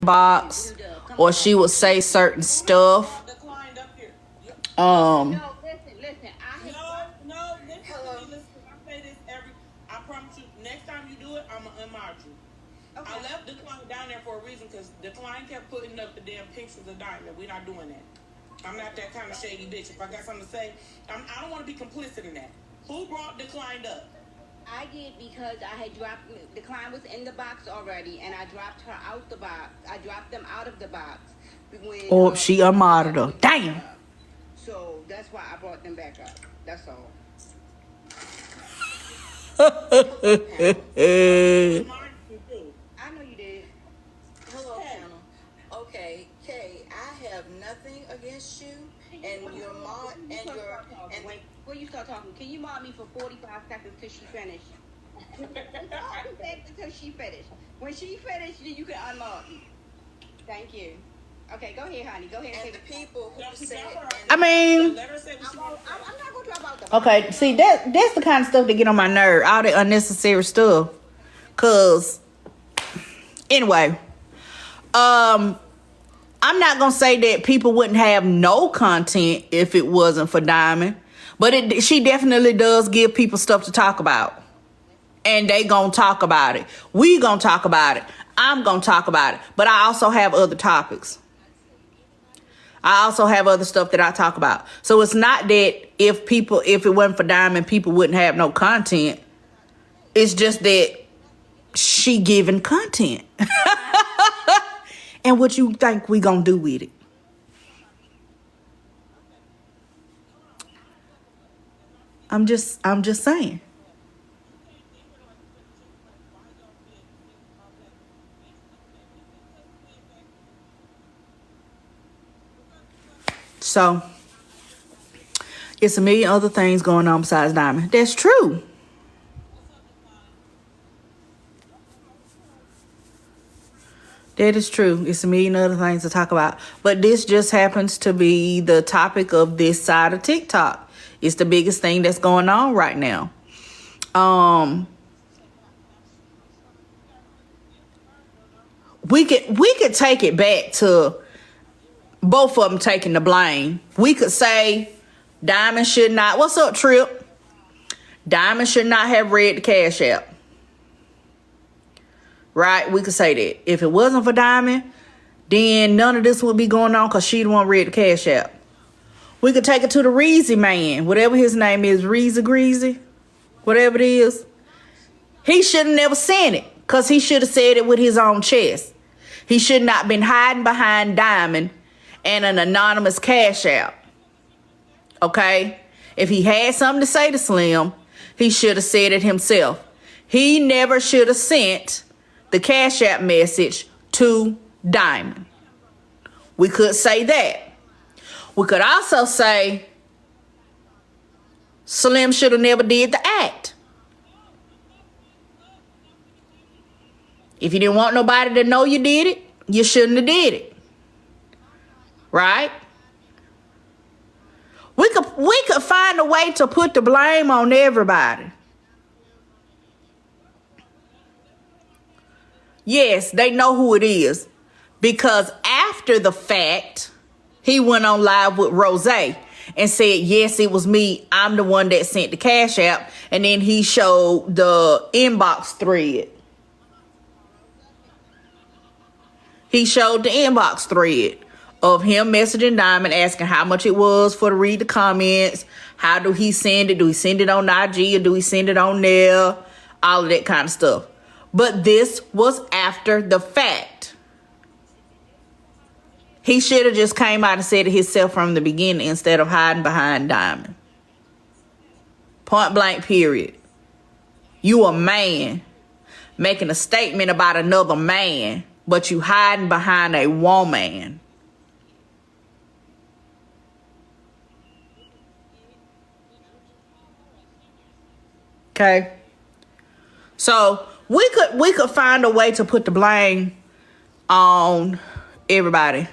box, or she would say certain stuff. No, listen. No, listen. I say this I promise you, next time you do it, I'm gonna unmod you. Okay. I left the client down there for a reason because the client kept putting up the damn pictures of Diamond. We're not doing that. I'm not that kind of shady bitch. If I got something to say, I don't want to be complicit in that. Who brought the client up? I did because I had dropped the client was in the box already, and I dropped her out the box. I dropped them out of the box when. She unmodded her. Damn. So that's why I brought them back up. That's all. I know you did. Hello, panel. Okay, Kay, I have nothing against you and your mom and your. Before you start talking, can you mod me for 45 seconds till she finished? Until she finished. When she finished, you can unmod me. Thank you. Okay, go ahead, honey. Go ahead. And the people who said. I mean, I'm not going to talk about them. okay, see, that's the kind of stuff that get on my nerve. All that unnecessary stuff. Cause anyway, I'm not gonna say that people wouldn't have no content if it wasn't for Diamond, but she definitely does give people stuff to talk about, and they gonna talk about it. We gonna talk about it. I'm gonna talk about it, but I also have other topics. I also have other stuff that I talk about. So it's not that if it wasn't for Diamond, people wouldn't have no content. It's just that she giving content. And what you think we gonna do with it? I'm just saying. So it's a million other things going on besides Diamond. That's true. That is true. It's a million other things to talk about. But this just happens to be the topic of this side of TikTok. It's the biggest thing that's going on right now. We could take it back to both of them taking the blame. We could say Diamond should not. What's up, Trip? Diamond should not have read the Cash App. Right? We could say that. If it wasn't for Diamond, then none of this would be going on because she the one read the Cash App. We could take it to the Reezy man, whatever his name is, Reezy Greasy, whatever it is. He should have never sent it because he should have said it with his own chest. He should not have been hiding behind Diamond and an anonymous Cash App. Okay? If he had something to say to Slim, he should have said it himself. He never should have sent the Cash App message to Diamond. We could say that. We could also say Slim should have never did the act. If you didn't want nobody to know you did it, you shouldn't have did it. Right? We could find a way to put the blame on everybody. Yes, they know who it is. Because after the fact, he went on live with Rose and said, yes, it was me. I'm the one that sent the Cash App. And then he showed the inbox thread. He showed the inbox thread of him messaging Diamond, asking how much it was for to read the comments. How do he send it? Do he send it on IG or do he send it on there? All of that kind of stuff. But this was after the fact. He should have just came out and said it himself from the beginning instead of hiding behind Diamond. Point blank, period. You a man making a statement about another man, but you hiding behind a woman. Okay? So we could find a way to put the blame on everybody.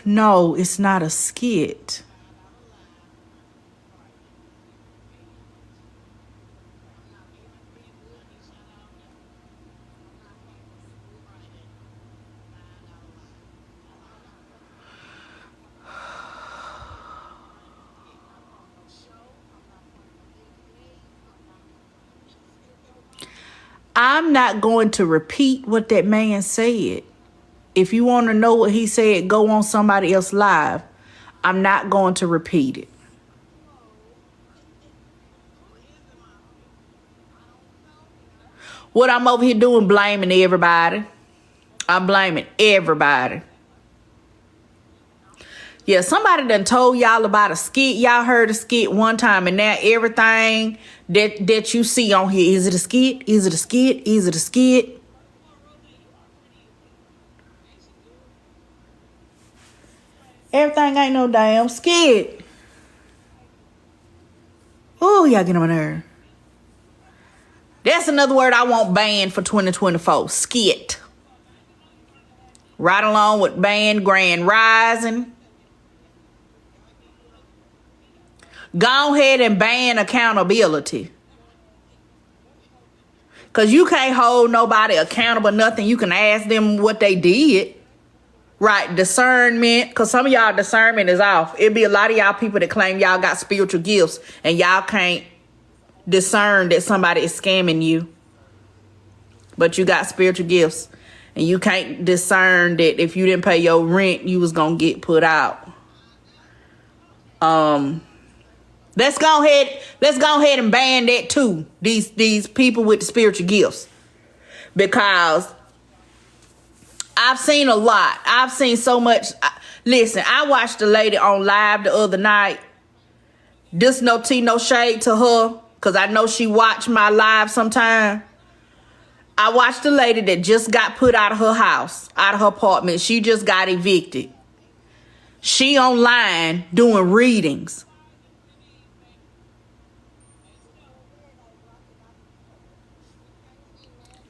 No, it's not a skit. I'm not going to repeat what that man said. If you want to know what he said, go on somebody else's live. I'm not going to repeat it. What I'm over here doing, blaming everybody. I'm blaming everybody. Yeah, somebody done told y'all about a skit. Y'all heard a skit one time, and now everything that you see on here, is it a skit? Is it a skit? Is it a skit? Everything ain't no damn skit. Oh, y'all get on my nerve. That's another word I want banned for 2024. Skit. Right along with banned Grand Rising. Go ahead and ban accountability. Because you can't hold nobody accountable, nothing. You can ask them what they did. Right, discernment. Because some of y'all discernment is off. It'd be a lot of y'all people that claim y'all got spiritual gifts and y'all can't discern that somebody is scamming you. But you got spiritual gifts. And you can't discern that if you didn't pay your rent, you was going to get put out. Let's go ahead and ban that too. These people with the spiritual gifts. Because I've seen a lot. I've seen so much. Listen, I watched a lady on live the other night. This no tea, no shade to her. Because I know she watched my live sometime. I watched a lady that just got put out of her house, out of her apartment. She just got evicted. She online doing readings.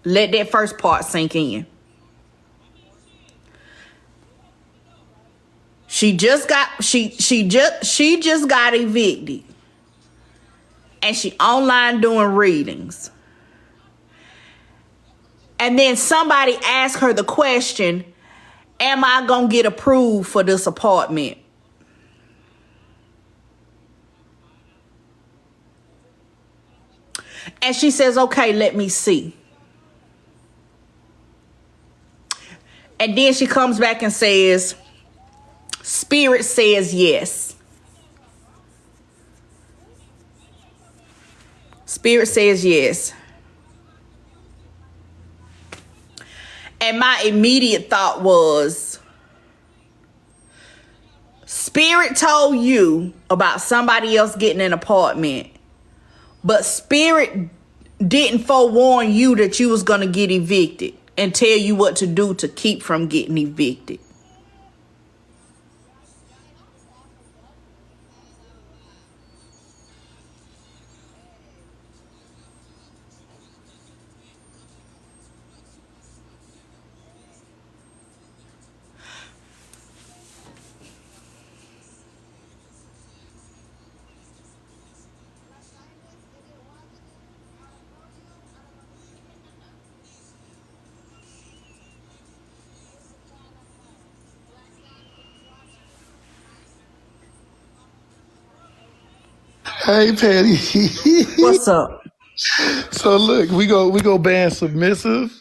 Let that first part sink in. She just got evicted. And she online doing readings. And then somebody asked her the question, am I going to get approved for this apartment? And she says, okay, let me see. And then she comes back and says, Spirit says yes. Spirit says yes. And my immediate thought was, Spirit told you about somebody else getting an apartment, but Spirit didn't forewarn you that you was going to get evicted and tell you what to do to keep from getting evicted. Hey, Patty. What's up? So look, we go ban submissive.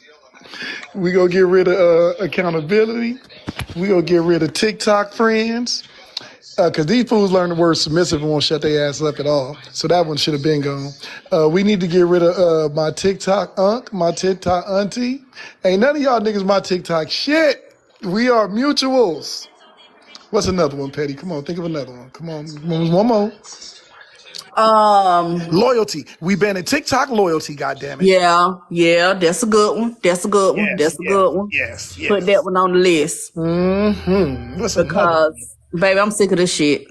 We go get rid of accountability. We go get rid of TikTok friends. Because these fools learn the word submissive and won't shut their ass up at all. So that one should have been gone. We need to get rid of my TikTok unk, my TikTok auntie. Ain't none of y'all niggas my TikTok shit. We are mutuals. What's another one, Petty? Come on, think of another one. Come on, one more. Loyalty. We banning TikTok loyalty, goddammit. Yeah, that's a good one. That's a good one. That's a good one. Yes. Put that one on the list. Mm-hmm. What's another? Because, baby, I'm sick of this shit.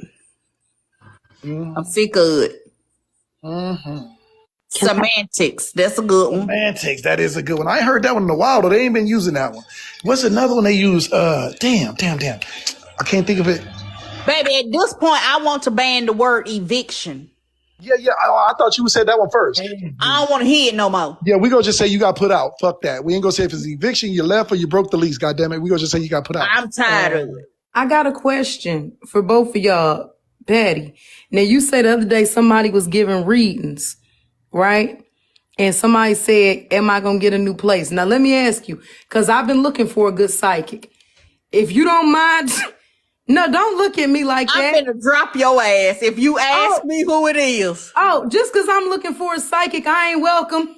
I'm sick of it. Semantics. That's a good one. Semantics. That is a good one. I ain't heard that one in a while, though. They ain't been using that one. What's another one they use? Damn. I can't think of it. Baby, at this point, I want to ban the word eviction. Yeah. I thought you would say that one first. I don't want to hear it no more. Yeah, we gonna just say you got put out. Fuck that. We ain't gonna say if it's eviction, you left, or you broke the lease. Goddammit. We gonna just say you got put out. I'm tired of it. I got a question for both of y'all, Patty. Now, you said the other day somebody was giving readings, right? and somebody said, am I going to get a new place? Now, let me ask you, because I've been looking for a good psychic. If you don't mind, no, don't look at me like that. I'm finna drop your ass if you ask me who it is. Oh, just because I'm looking for a psychic, I ain't welcome.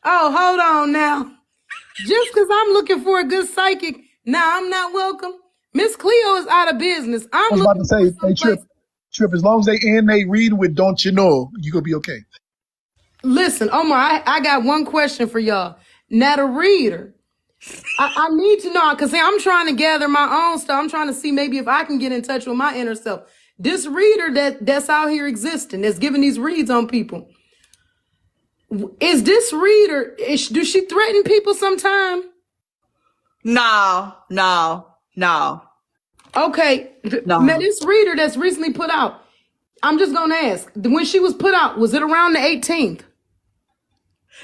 Oh, hold on now. Just because I'm looking for a good psychic, now I'm not welcome. Miss Cleo is out of business. I I'm was about looking to say, for hey, someplace. Trip, as long as they end they read with don't you know, you gonna be okay. Listen, Omar, I got one question for y'all. Now, the reader, I need to know, because I'm trying to gather my own stuff. I'm trying to see maybe if I can get in touch with my inner self. This reader that's out here existing, that's giving these reads on people, is this reader, does she threaten people sometime? No. Okay, No. now this reader that's recently put out, I'm just going to ask, when she was put out, was it around the 18th?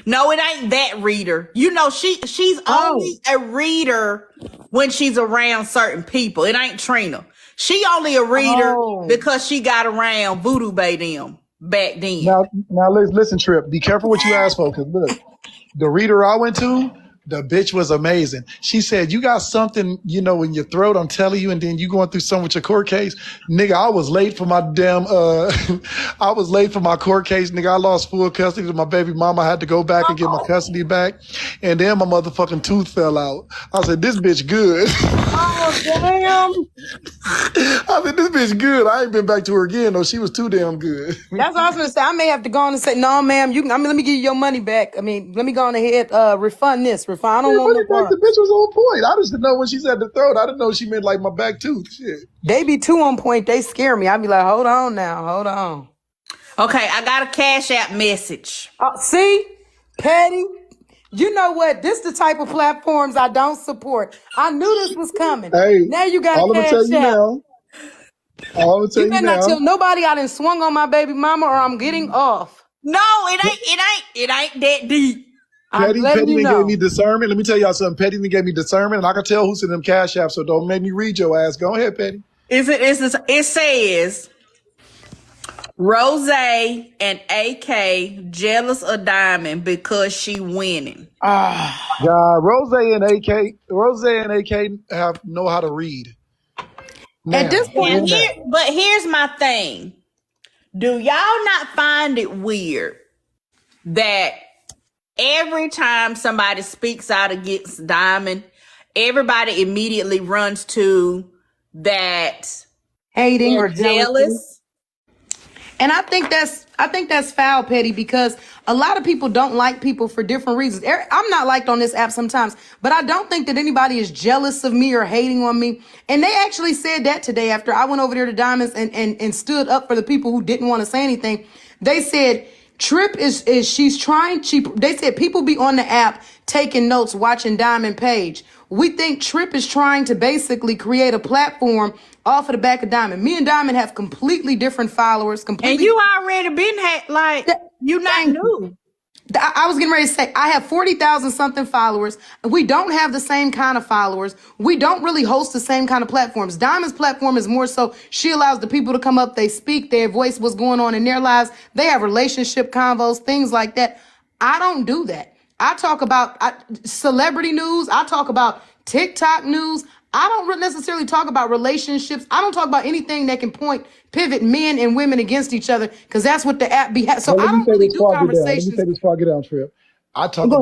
No, it ain't that reader. You know, she's only a reader when she's around certain people. It ain't Trina. She only a reader because she got around Voodoo Bay them back then. Now listen, Trip, be careful what you ask for, because look, the reader I went to, the bitch was amazing. She said, you got something, you know, in your throat, I'm telling you, and then you going through something with your court case. Nigga, I was late for my damn, I was late for my court case. Nigga, I lost full custody of my baby mama. I had to go back and get my custody back. And then my motherfucking tooth fell out. I said, this bitch good. Oh, damn. I said, this bitch good. I ain't been back to her again, though. She was too damn good. That's what I was going to say. I may have to go on and say, no, ma'am, let me give you your money back. I mean, let me go on ahead, refund this. I don't want no part. The bitch was on point. I just didn't know when she said the throat. I didn't know she meant like my back tooth. Shit. They be too on point. They scare me. I be like, hold on now. Hold on. Okay, I got a Cash App message. See? Petty. You know what? This the type of platforms I don't support. I knew this was coming. Hey, now you got all a I'm gonna tell Cash you App. now. All I'm gonna tell You you better not now. tell nobody I done swung on my baby mama or I'm getting off. No, it ain't that deep. I'm letting you Petty know. gave me discernment. Let me tell y'all something. Petty gave me discernment, and I can tell who's in them Cash Apps. So don't make me read your ass. Go ahead, Petty. It says Rose and AK jealous of Diamond because she winning. God, Rose and AK know how to read. Now, At this point, But here's my thing. Do y'all not find it weird that every time somebody speaks out against Diamond, everybody immediately runs to that hating or jealous? And I think that's foul, Petty, because a lot of people don't like people for different reasons. I'm not liked on this app sometimes, but I don't think that anybody is jealous of me or hating on me. And they actually said that today after I went over there to Diamonds and stood up for the people who didn't want to say anything. They said Trip they said people be on the app taking notes, watching Diamond page. We think Trip is trying to basically create a platform off of the back of Diamond. Me and Diamond have completely different followers. And you already been you not new. I was getting ready to say, I have 40,000 something followers. We don't have the same kind of followers. We don't really host the same kind of platforms. Diamond's platform is more so she allows the people to come up, they speak, they voice what's going on in their lives. They have relationship convos, things like that. I don't do that. I talk about celebrity news. I talk about TikTok news. I don't necessarily talk about relationships. I don't talk about anything that can pivot men and women against each other, because that's what the app be. So I don't really do conversations. Let me say this before I get down, Trip. I talk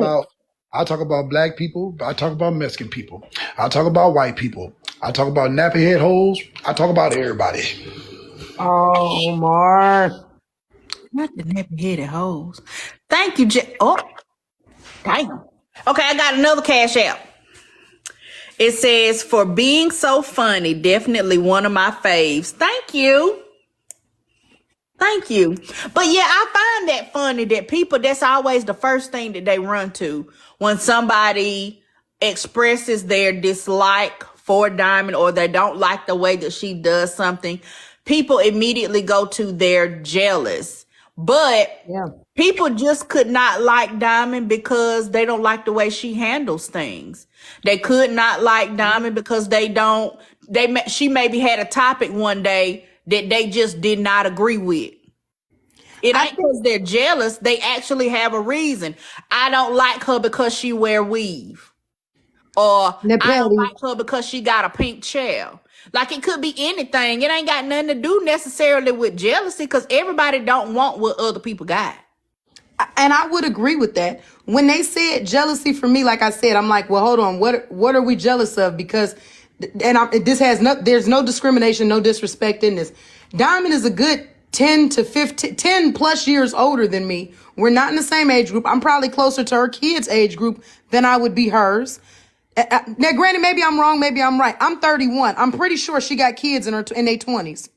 about black people. I talk about Mexican people. I talk about white people. I talk about nappy head holes. I talk about everybody. Oh, Mark. Not the nappy-headed hoes. Thank you, oh, damn. Okay, I got another Cash App. It says, for being so funny, definitely one of my faves. Thank you. Thank you. But yeah, I find that funny that people, that's always the first thing that they run to when somebody expresses their dislike for Diamond or they don't like the way that she does something. People immediately go to they're jealous. But people just could not like Diamond because they don't like the way she handles things. They could not like Diamond because she maybe had a topic one day that they just did not agree with. It ain't because they're jealous. They actually have a reason. I don't like her because she wear weave. Or Now, I don't Patty, like her because she got a pink chair. Like it could be anything. It ain't got nothing to do necessarily with jealousy because everybody don't want what other people got. and I would agree with that. When they said jealousy for me, like I said, I'm like, well, hold on, what are we jealous of? Because, this has no, there's no discrimination, no disrespect in this. Diamond is a good 10 to 15, 10 plus years older than me. We're not in the same age group. I'm probably closer to her kids' age group than I would be hers. Now, granted, maybe I'm wrong, maybe I'm right. I'm 31. I'm pretty sure she got kids in their 20s.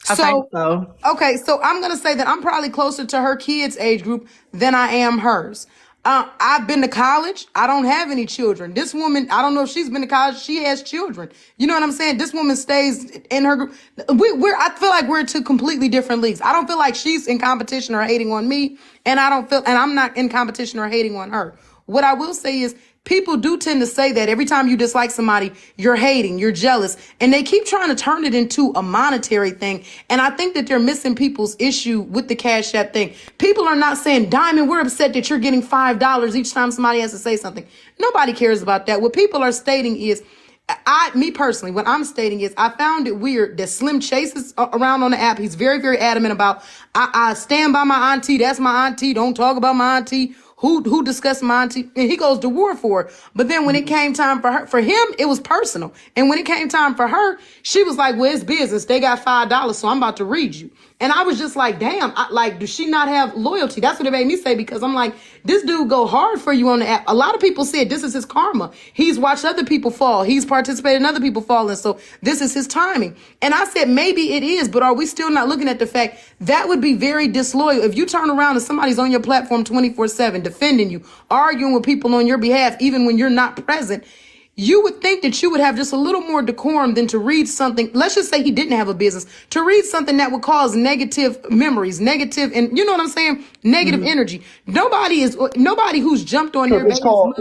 I think so. Okay, so I'm going to say that I'm probably closer to her kids' age group than I am hers. I've been to college. I don't have any children. This woman, I don't know if she's been to college. She has children. You know what I'm saying? This woman stays in her group. I feel like we're two completely different leagues. I don't feel like she's in competition or hating on me, and I'm not in competition or hating on her. What I will say is, people do tend to say that every time you dislike somebody, you're hating, you're jealous, and they keep trying to turn it into a monetary thing. And I think that they're missing people's issue with the Cash App thing. People are not saying, Diamond, we're upset that you're getting $5 each time somebody has to say something. Nobody cares about that. What people are stating is, me personally, what I'm stating is, I found it weird that Slim Chase is around on the app. He's very, very adamant about, I stand by my auntie. That's my auntie. Don't talk about my auntie. Who discussed my auntie? And he goes to war for it. But then when it came time for him, it was personal. And when it came time for her, she was like, well, it's business. They got $5, so I'm about to read you. And I was just like, damn, does she not have loyalty? That's what it made me say, because I'm like, this dude go hard for you on the app. A lot of people said this is his karma. He's watched other people fall. He's participated in other people falling. So this is his timing. And I said, maybe it is, but are we still not looking at the fact that would be very disloyal? If you turn around and somebody's on your platform 24/7, defending you, arguing with people on your behalf, even when you're not present, you would think that you would have just a little more decorum than to read something. Let's just say he didn't have a business, to read something that would cause negative memories, and you know what I'm saying? Negative energy. Nobody who's jumped on your It's called,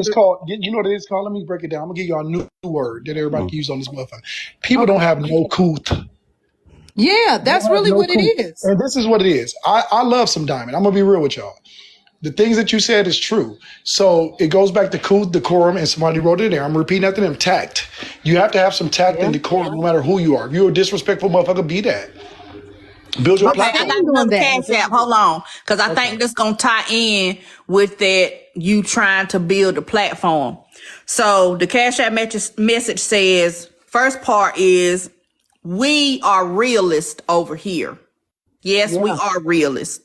you know what it is called? Let me break it down. I'm going to give y'all a new word that everybody can use on this motherfucker. People don't have no couth. Yeah, that's really what it is. And this is what it is. I love some Diamond. I'm going to be real with y'all. The things that you said is true. So it goes back to couth, decorum, and somebody wrote it there. I'm repeating after them. Tact. You have to have some tact and decorum no matter who you are. If you're a disrespectful motherfucker, be that. Build your platform. I got another Cash App. Hold on. Because I think this going to tie in with that you trying to build a platform. So the Cash App message says, first part is, we are realists over here. Yes, we are realists.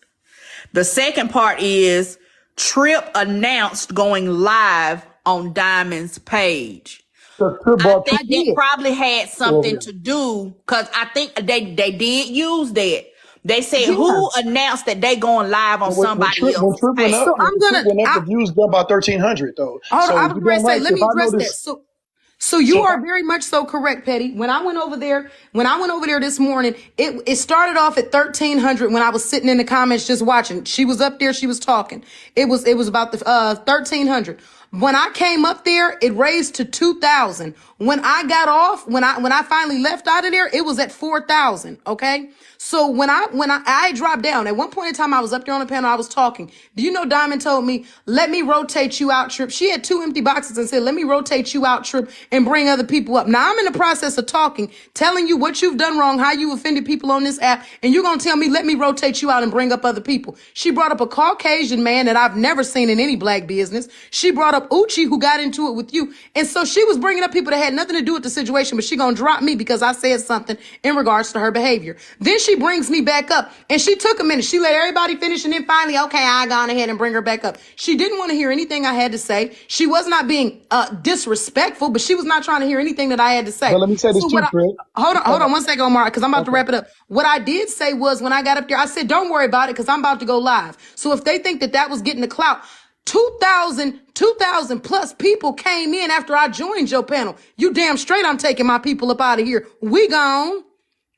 The second part is, Trip announced going live on Diamond's page. I think they probably had something to do, because I think they did use that. They said, who announced that they going live on somebody else's page? So I'm gonna. The views go by 1,300 though. Hold on, I was going to say, let me address that. So you are very much so correct, Petty. When I went over there this morning, it started off at 1,300 when I was sitting in the comments just watching. She was up there, she was talking. It was about the 1,300. When I came up there, it raised to 2,000. When I got off, when I finally left out of there, it was at 4,000. Okay. So when I dropped down, at one point in time, I was up there on the panel, I was talking. Do you know Diamond told me, let me rotate you out, Trip? She had 2 empty boxes and said, let me rotate you out, Trip, and bring other people up. Now I'm in the process of talking, telling you what you've done wrong, how you offended people on this app, and you're going to tell me, let me rotate you out and bring up other people. She brought up a Caucasian man that I've never seen in any black business. She brought up Uchi, who got into it with you. And so she was bringing up people that had nothing to do with the situation, but she going to drop me because I said something in regards to her behavior. Then she brings me back up, and she took a minute. She let everybody finish, and then finally, okay, I gone ahead and bring her back up. She didn't want to hear anything I had to say. She was not being disrespectful, but she was not trying to hear anything that I had to say. But let me say this too, Fred. Hold on 1 second, Omar, because I'm about to wrap it up. What I did say was, when I got up there, I said, don't worry about it, because I'm about to go live. So if they think that was getting the clout, 2,000 plus people came in after I joined your panel. You damn straight I'm taking my people up out of here. We gone.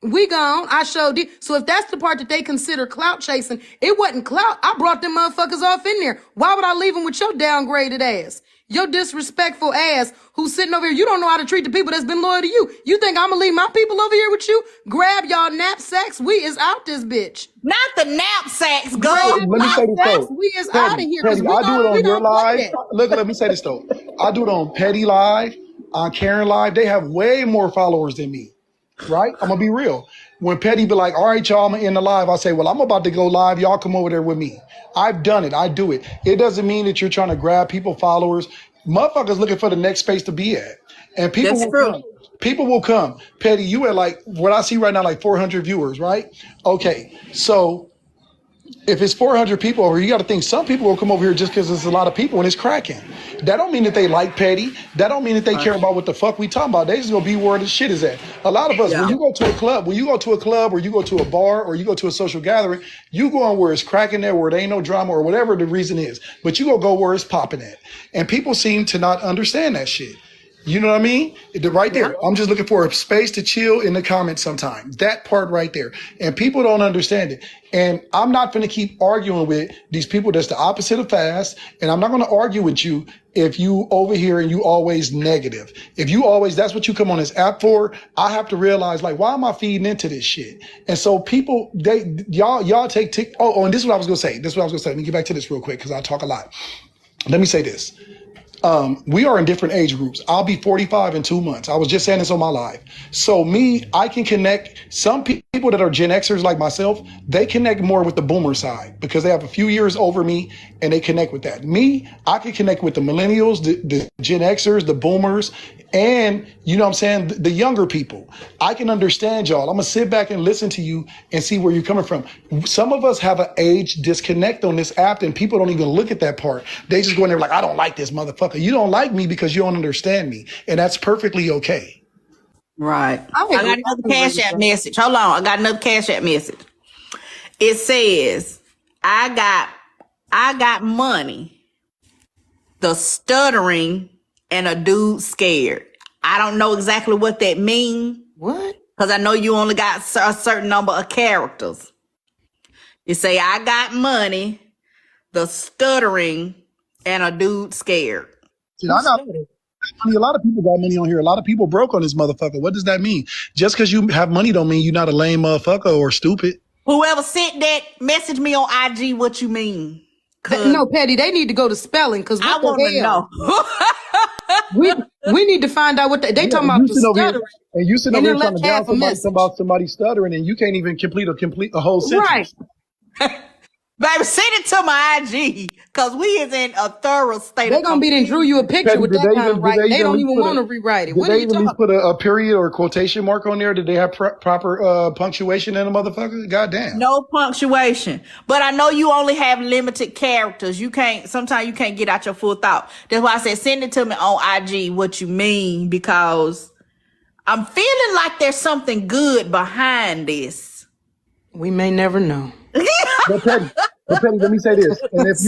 I showed you. So if that's the part that they consider clout chasing, it wasn't clout. I brought them motherfuckers off in there. Why would I leave them with your downgraded ass? Your disrespectful ass who's sitting over here. You don't know how to treat the people that's been loyal to you. You think I'm gonna leave my people over here with you? Grab y'all knapsacks. We is out this bitch. Not the knapsacks, Grab go. Let me say this knapsacks. though. We is out of here. Petty, I do it on We your don't play live. that. Look, let me say this though. I do it on Petty Live, on Karen Live. They have way more followers than me, right? I'm gonna be real. When Petty be like, all right, y'all, I'm in the live, I say, well, I'm about to go live. Y'all come over there with me. I've done it. I do it. It doesn't mean that you're trying to grab people followers. Motherfuckers looking for the next space to be at. And people That's will true. come. People will come. Petty, you at like, what I see right now, like 400 viewers, right? Okay, so if it's 400 people over, you got to think some people will come over here just because there's a lot of people and it's cracking. That don't mean that they like Petty. That don't mean that they care about what the fuck we talking about. They just gonna be where the shit is at. A lot of us, when you go to a club, or you go to a bar, or you go to a social gathering, you going where it's cracking there, where there ain't no drama or whatever the reason is. But you go where it's popping at. And people seem to not understand that shit. You know what I mean? Right there. I'm just looking for a space to chill in the comments sometime. That part right there. And people don't understand it. And I'm not going to keep arguing with these people that's the opposite of fast. And I'm not going to argue with you if you over here and you always negative. If you always, that's what you come on this app for. I have to realize, like, why am I feeding into this shit? And so people, y'all take tick. Oh, and this is what I was going to say. Let me get back to this real quick because I talk a lot. Let me say this. We are in different age groups. I'll be 45 in 2 months. I was just saying this on my live. So I can connect. Some people that are Gen Xers like myself, they connect more with the boomer side because they have a few years over me and they connect with that. I can connect with the millennials, the Gen Xers, the boomers, and you know what I'm saying, the younger people. I can understand y'all. I'm gonna sit back and listen to you and see where you're coming from. Some of us have an age disconnect on this app and people don't even look at that part. They just go in there like, I don't like this motherfucker. You don't like me because you don't understand me. And that's perfectly okay. Right. I got another Cash App message. Hold on. I got another Cash App message. It says, I got money, the stuttering, and a dude scared. I don't know exactly what that means. What? Because I know you only got a certain number of characters. You say, I got money, the stuttering, and a dude scared. See, I got money. A lot of people got money on here. A lot of people broke on this motherfucker. What does that mean? Just because you have money don't mean you're not a lame motherfucker or stupid. Whoever sent that, message me on IG what you mean. No, Petty, they need to go to spelling because I want to know. we need to find out what they talking about. The stuttering. And you sitting over here trying to down somebody message. about somebody stuttering and you can't even complete a whole sentence. Right. Baby, send it to my IG because we is in a thorough state They're of going to be then drew you a picture with that kind of right. They don't even want to rewrite it. Did they even put a period or a quotation mark on there? Did they have proper punctuation in a motherfucker? Goddamn. No punctuation. But I know you only have limited characters. Sometimes you can't get out your full thought. That's why I said send it to me on IG what you mean, because I'm feeling like there's something good behind this. We may never know. But Petty, let me say this. And if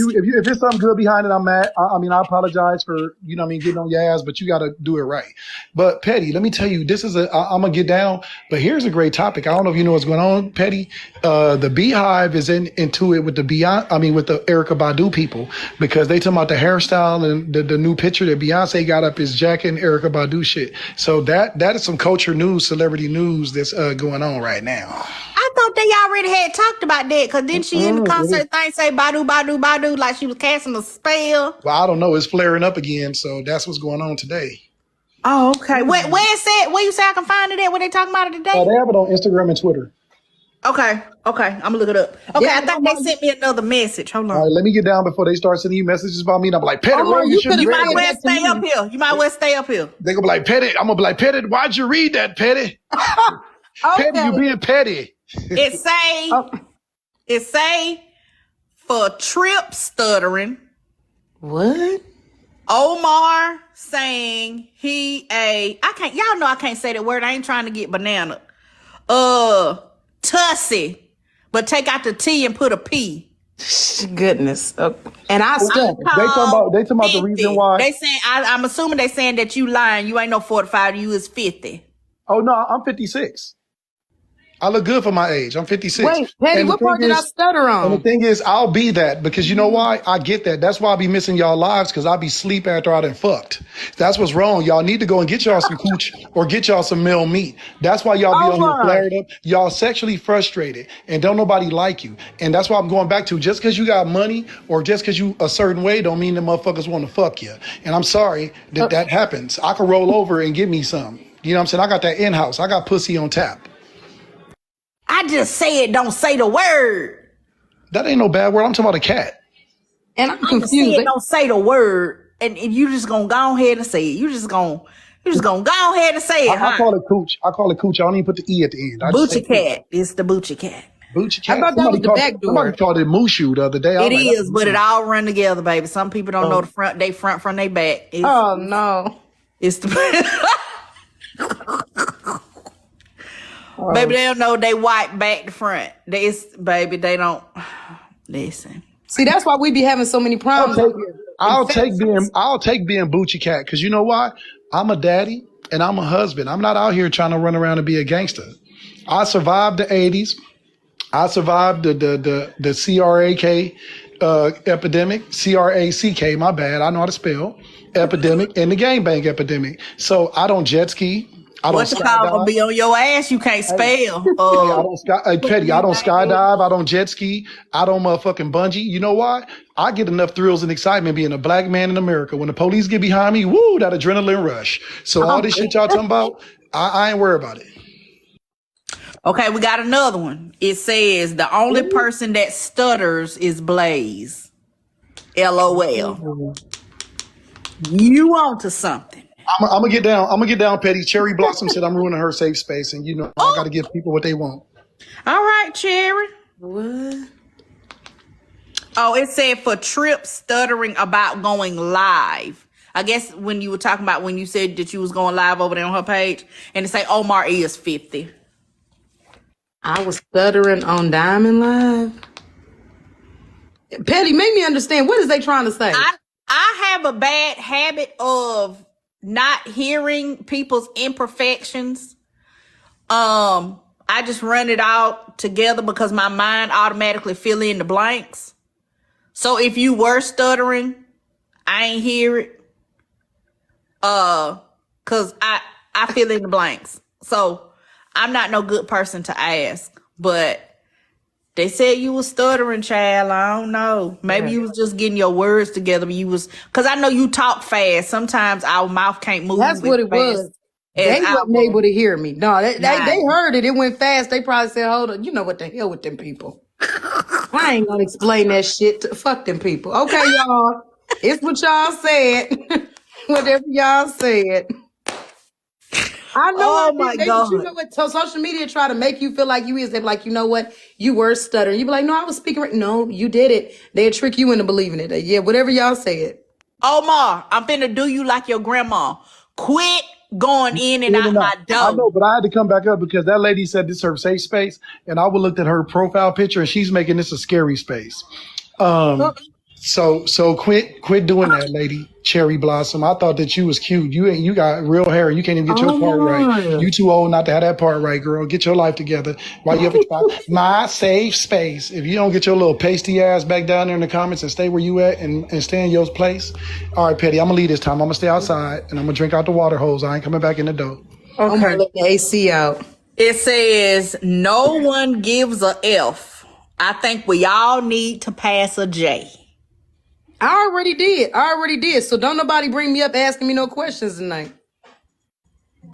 there's something good behind it, I'm mad. I apologize for, getting on your ass, but you got to do it right. But Petty, let me tell you, I'm going to get down, but here's a great topic. I don't know if you know what's going on, Petty. The Beehive is into it with with the Erykah Badu people, because they talking about the hairstyle and the new picture that Beyonce got up is jacking Erykah Badu shit. So that is some culture news, celebrity news that's going on right now. I thought they already had talked about that, because didn't she in the concert thing say Badu, Badu, Badu, like she was casting a spell? Well, I don't know. It's flaring up again, so that's what's going on today. Oh, okay. Where you say I can find it at? What they talking about it today? They have it on Instagram and Twitter. Okay. I'm gonna look it up. Okay, yeah, I think they sent me another message. Hold on. All right, let me get down before they start sending you messages about me. And I'm like, PettyRo, you might well stay up here. You might well stay up here. They gonna be like, Petty. I'm gonna be like, Petty, why'd you read that, Petty? Okay. Petty, you being petty. It say for Trip stuttering. What? Omar saying y'all know I can't say that word. I ain't trying to get banana. Tussy, but take out the T and put a P. Goodness. And I stutter. They talking about the reason why. They saying I'm assuming they saying that you lying. You ain't no 45. You is 50. Oh no, I'm 56. I look good for my age. I'm 56. Wait, Petty, And the what part thing did I is, stutter and the on? thing is, I'll be that because you know why? I get that. That's why I be missing y'all lives because I be sleep after I done fucked. That's what's wrong. Y'all need to go and get y'all some cooch or get y'all some male meat. That's why y'all be on here Omar. flared up. Y'all sexually frustrated and don't nobody like you. And that's why I'm going back to just because you got money or just because you a certain way don't mean the motherfuckers want to fuck you. And I'm sorry that that happens. I can roll over and give me some. You know what I'm saying? I got that in-house. I got pussy on tap. I just said don't say the word. That ain't no bad word. I'm talking about a cat. And I'm I just confused. said don't say the word, and you just gonna go ahead and say it. You just gonna go ahead and say it, I huh? call it cooch. I call it cooch. I don't even put the E at the end. I just say Boochie cooch. cat. It's the Boochie cat. Boochie I cat. thought that was the back Somebody door. called it Mushu the other day. I It was like, is, but it all run together, baby. Some people don't know the front, they front from they back. Oh no. It's the baby. They don't know they white back to front. Baby. They don't listen. See, that's why we be having so many problems over here. I'll take being Boochie cat because you know why? I'm a daddy and I'm a husband. I'm not out here trying to run around and be a gangster. I survived the '80s. I survived the CRAK epidemic, CRACK. My bad. I know how to spell epidemic and the gangbang epidemic. So I don't jet ski. I don't What you call gonna skydive. be on your ass? You can't spell. Hey, Petty, I don't skydive. I don't jet ski. I don't motherfucking bungee. You know why? I get enough thrills and excitement being a black man in America. When the police get behind me, woo, that adrenaline rush. So all this shit y'all talking about, I ain't worried about it. Okay, we got another one. It says the only person that stutters is Blaze. LOL. You on to something. I'm gonna get down. I'm gonna get down, Petty. Cherry Blossom said I'm ruining her safe space, and you know I got to give people what they want. All right, Cherry. What? Oh, it said for Trip stuttering about going live. I guess when you were talking about when you said that you was going live over there on her page, and it say Omar is 50. I was stuttering on Diamond Live. Petty, make me understand. What is they trying to say? I have a bad habit of not hearing people's imperfections. I just run it out together because my mind automatically fill in the blanks. So if you were stuttering, I ain't hear it. Cause I fill in the blanks. So I'm not no good person to ask, but they said you was stuttering, child. I don't know. Maybe you was just getting your words together. But you was, cause I know you talk fast. Sometimes our mouth can't move. That's what it was. They wasn't able to hear me. No, they heard it. It went fast. They probably said, hold on. You know what the hell with them people. I ain't gonna explain that shit to fuck them people. Okay, y'all. It's what y'all said. Whatever y'all said. I know. Oh my God. You know what? So social media try to make you feel like you is. They're like, you know what? You were stuttering. You be like, no, I was speaking right. No, you did it. They'll trick you into believing it. Yeah, whatever y'all said. Omar, I'm finna do you like your grandma. Quit going in and out my door. I know, but I had to come back up because that lady said this is her safe space, and I would looked at her profile picture, and she's making this a scary space. So quit doing that, lady. Cherry Blossom. I thought that you was cute. You got real hair. You can't even get your part right. You too old not to have that part right, girl. Get your life together. While you ever try my safe space. If you don't get your little pasty ass back down there in the comments and stay where you at and stay in your place. All right, Petty. I'm gonna leave this time. I'm gonna stay outside and I'm gonna drink out the water hose. I ain't coming back in the door. Okay. I'm gonna let the AC out. It says no one gives a F. I think we all need to pass a J. I already did. So don't nobody bring me up asking me no questions tonight.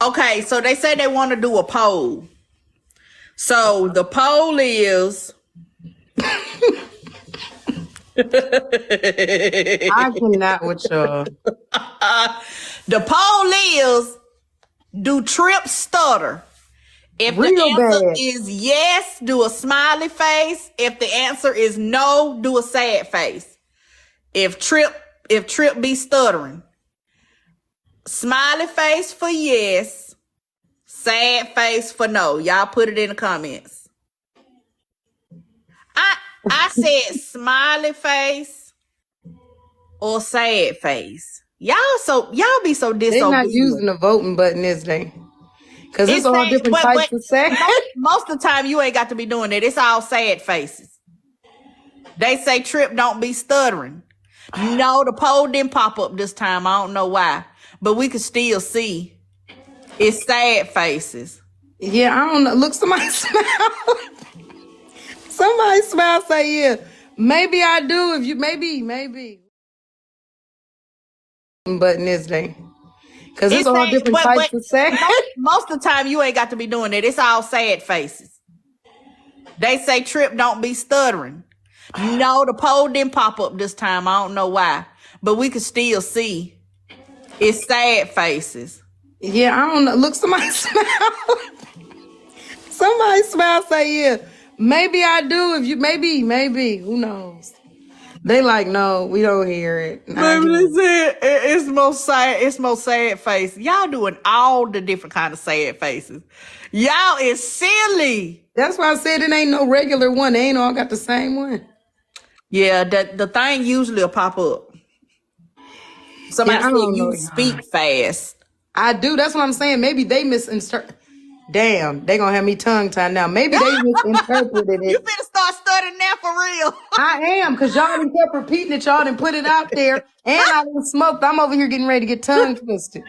Okay, so they say they want to do a poll. So the poll is I cannot with y'all. the poll is, do Trip stutter? If Real the answer bad. is yes, do a smiley face. If the answer is no, do a sad face. If Trip be stuttering, smiley face for yes, sad face for no. Y'all put it in the comments. I said smiley face or sad face. Y'all be so disobedient. They're not using the voting button, is they? Because it's It's all sad, different types of sad. most of the time you ain't got to be doing that. It's all sad faces. They say Trip don't be stuttering. No, the poll didn't pop up this time. I don't know why. But we can still see it's sad faces. Yeah, I don't know. Look, somebody smile. Somebody smile, say yeah. Maybe I do if you, maybe. Button this day. Because it's all sad, different types of sad. most of the time you ain't got to be doing that. It's all sad faces. They say Trip don't be stuttering. No, the poll didn't pop up this time. I don't know why. But we can still see it's sad faces. Yeah, I don't know. Look, somebody smile. Somebody smile, say yeah. Maybe I do if you, maybe. Who knows? They like, no, we don't hear it. Maybe they said it's most sad. It's most sad face. Y'all doing all the different kind of sad faces. Y'all is silly. That's why I said it ain't no regular one. They ain't all got the same one. Yeah, the thing usually will pop up. Somebody Yeah, I said don't you know. speak fast. I do. That's what I'm saying. Maybe they misinterpret. Damn, they gonna have me tongue tied now. Maybe they misinterpreted You it. finna start stuttering now for real. I am, because y'all done kept repeating it. Y'all done put it out there. And I done smoked. I'm over here getting ready to get tongue twisted.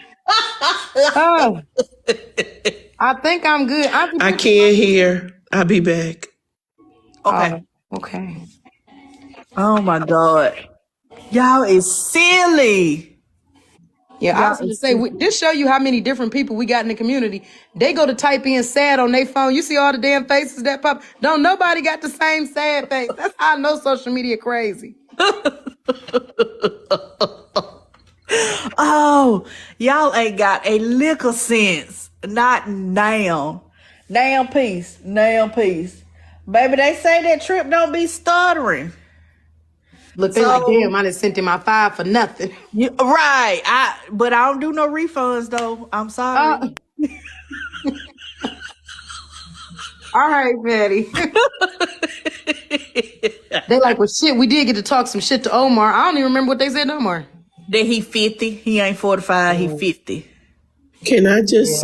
Oh, I think I'm good. I can't hear. I'll be back. Okay. Okay. Oh my God. Y'all is silly. Yeah, I was going to say, this show you how many different people we got in the community. They go to type in sad on their phone. You see all the damn faces that pop. Don't nobody got the same sad face. That's how I know social media crazy. Oh, y'all ain't got a lick of sense. Not now. Damn peace. Baby, they say that Trip don't be stuttering. Look, they like, damn, I done sent him my 5 for nothing. Right. But I don't do no refunds though. I'm sorry. All right, Patty. They like, well, shit, we did get to talk some shit to Omar. I don't even remember what they said to Omar. That he 50. He ain't 45. He 50. Can I just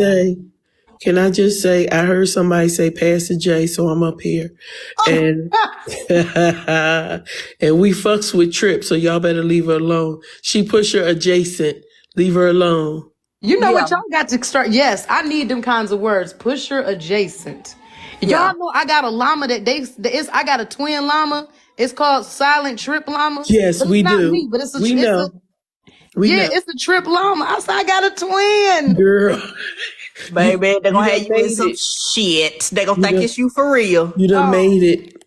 say, I heard somebody say Pastor J, so I'm up here. And and we fucks with Trip, so y'all better leave her alone. She push her adjacent. Leave her alone. You know what? Y'all got to start. Yes, I need them kinds of words. Pusher adjacent. Y'all know I got a llama I got a twin llama. It's called Silent Trip Llama. Yes, but we it's not do. Me, but it's a, we know. It's a Trip llama. I said I got a twin. Girl. Baby, they're gonna have you in some shit. They're gonna think it's you for real. You done made it.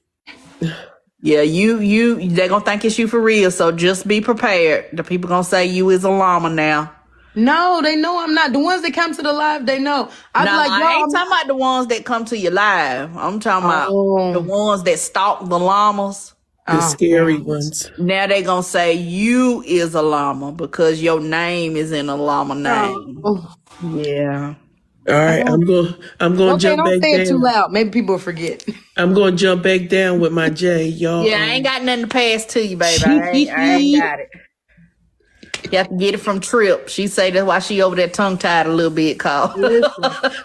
Yeah, they're gonna think it's you for real, so just be prepared. The people gonna say you is a llama now. No, they know I'm not. The ones that come to the live, they know. I ain't talking about the ones that come to your live. I'm talking about the ones that stalk the llamas. The scary ones. Now they gonna say you is a llama because your name is in a llama name. Yeah. All right, I'm going jump back down. Don't say it too loud. Maybe people will forget. I'm going to jump back down with my J, y'all. Yeah, I ain't got nothing to pass to you, baby. I ain't got it. You have to get it from Trip. She say that's why she over there tongue-tied a little bit, Carl.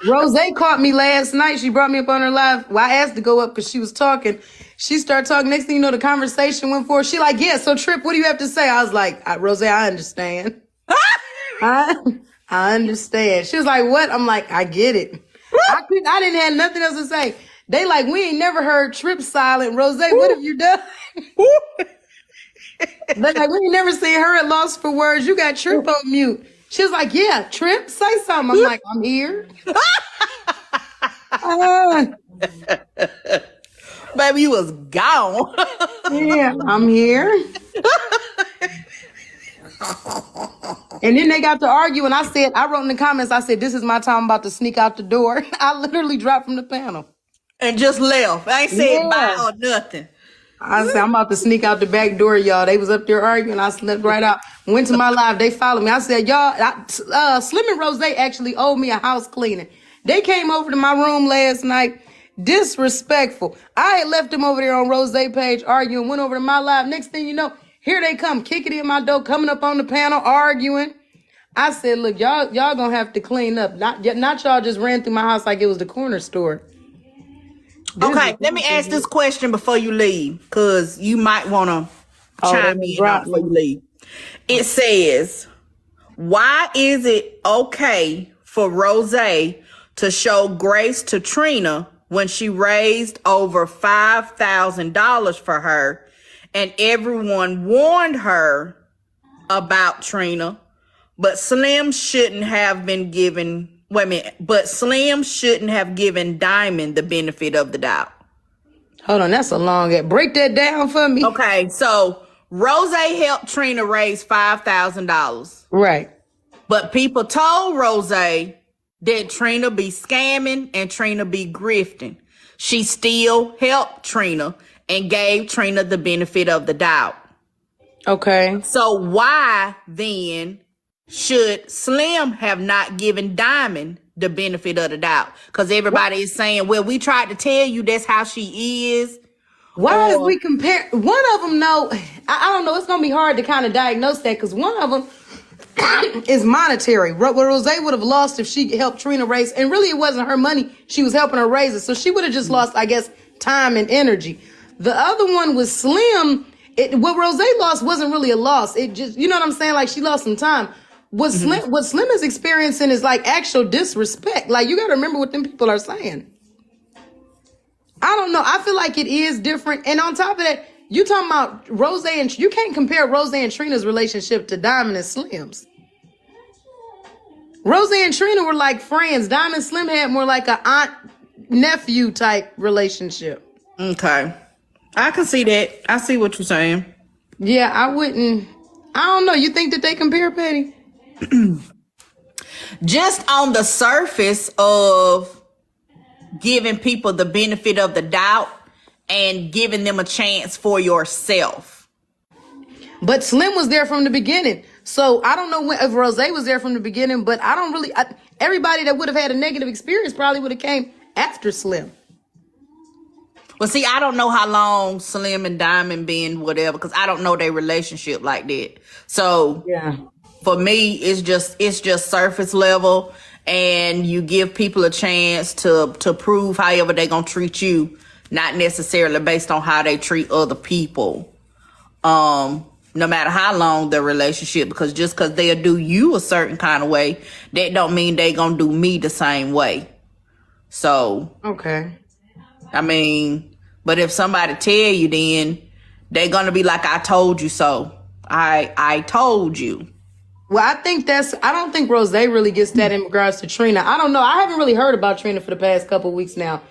Rose caught me last night. She brought me up on her live. Well, I asked to go up because she was talking. She started talking. Next thing you know, the conversation went forward. She like, yeah, so Trip, what do you have to say? I was like, Rose, I understand. I understand. She was like, what? I'm like, I get it. I didn't have nothing else to say. They like, we ain't never heard Trip silent. Rose, what have you done? They like, we ain't never seen her at loss for words. You got Trip on mute. She was like, yeah, Trip, say something. I'm like, I'm here. Baby, you was gone. Yeah, I'm here. And then they got to argue, and I wrote in the comments, I said, this is my time, I'm about to sneak out the door. I literally dropped from the panel. And just left. I ain't said bye or nothing. I said, I'm about to sneak out the back door, y'all. They was up there arguing. I slept right out. Went to my live. They followed me. I said, y'all, Slim and Rose actually owed me a house cleaning. They came over to my room last night. Disrespectful. I had left them over there on Rose page arguing, went over to my live. Next thing you know, here they come, kicking in my door, coming up on the panel, arguing. I said, look, y'all gonna have to clean up. Not y'all just ran through my house like it was the corner store. Okay, let me ask this question before you leave, because you might want to chime in on it before you leave. It says, why is it okay for Rose to show grace to Trina when she raised over $5,000 for her and everyone warned her about Trina, but Slim shouldn't have given Diamond the benefit of the doubt? Hold on, that's a long. Break that down for me. Okay, so Rose helped Trina raise $5,000. Right. But people told Rose that Trina be scamming and Trina be grifting. She still helped Trina and gave Trina the benefit of the doubt. Okay. So why then should Slim have not given Diamond the benefit of the doubt? Because everybody is saying, well, we tried to tell you that's how she is. Why is we compare? One of them, no, I don't know. It's going to be hard to kind of diagnose that because one of them is monetary. What Rose would have lost if she helped Trina raise, and really it wasn't her money. She was helping her raise it. So she would have just lost, I guess, time and energy. The other one was Slim. What Rose lost wasn't really a loss. It just, you know what I'm saying? Like she lost some time. What Slim is experiencing is like actual disrespect. Like you got to remember what them people are saying. I don't know. I feel like it is different. And on top of that, you talking about Rose and you can't compare Rose and Trina's relationship to Diamond and Slim's. Rose and Trina were like friends. Diamond and Slim had more like a aunt nephew type relationship. Okay. I can see that. I see what you're saying. Yeah, I don't know. You think that they compare, Petty? Just on the surface of giving people the benefit of the doubt and giving them a chance for yourself. But Slim was there from the beginning. So I don't know if Rose was there from the beginning, but I don't really, everybody that would have had a negative experience probably would have came after Slim. Well, see, I don't know how long Slim and Diamond been, whatever, because I don't know their relationship like that. So yeah, for me, it's just surface level, and you give people a chance to prove however they gonna treat you, not necessarily based on how they treat other people. No matter how long the relationship, because just because they'll do you a certain kind of way, that don't mean they gonna do me the same way. So okay. I mean, but if somebody tell you, then they're gonna be like, I told you so. I told you. Well, I don't think Rose really gets that in regards to Trina. I don't know. I haven't really heard about Trina for the past couple of weeks now.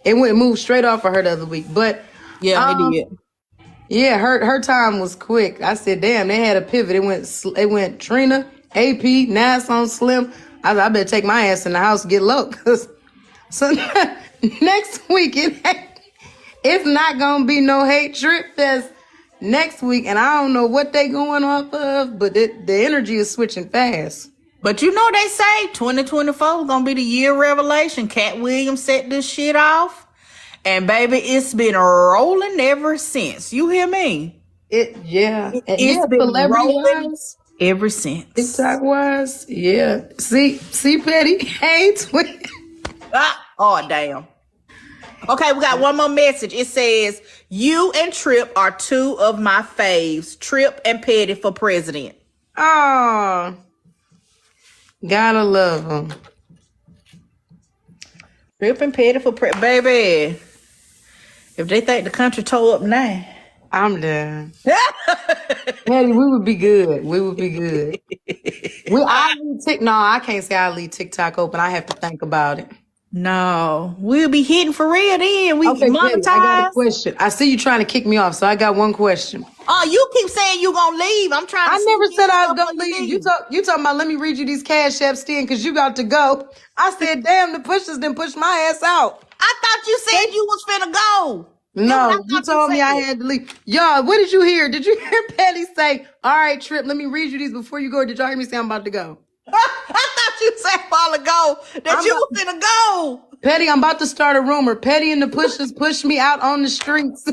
It moved straight off of her the other week. But yeah, it did. Yeah, her time was quick. I said, damn, they had a pivot. It went Trina, AP, now it's on Slim. I better take my ass in the house and get low. So next week, it's not going to be no hate trip fest next week. And I don't know what they going off of, but the energy is switching fast. But you know they say 2024 is going to be the year of revelation. Cat Williams set this shit off. And baby, it's been rolling ever since. You hear me? It's been rolling ever since. TikTok wise, yeah. See, Petty, hey, twin. Oh, damn. Okay, we got one more message. It says, you and Trip are two of my faves. Trip and Petty for president. Oh, gotta love them. Trip and Petty for president. Baby, if they think the country tore up now, I'm done. Petty, we would be good. We would be good. I can't say I leave TikTok open. I have to think about it. No, we'll be hitting for real then. We Okay, monetize. Petty, I got a question. I see you trying to kick me off, so I got one question. Oh, you keep saying you gonna leave. I'm trying to. I never said I was gonna leave. You talking about let me read you these cash apps, Stan, because you got to go. I said, damn, the pushers didn't push my ass out. I thought you said you was finna go. No, you told me I had to leave. Y'all, what did you hear? Did you hear Petty say, all right, Trip, let me read you these before you go? Or did y'all hear me say I'm about to go? I thought you said a while ago that you was finna go. Petty, I'm about to start a rumor. Petty and the pushers pushed me out on the streets.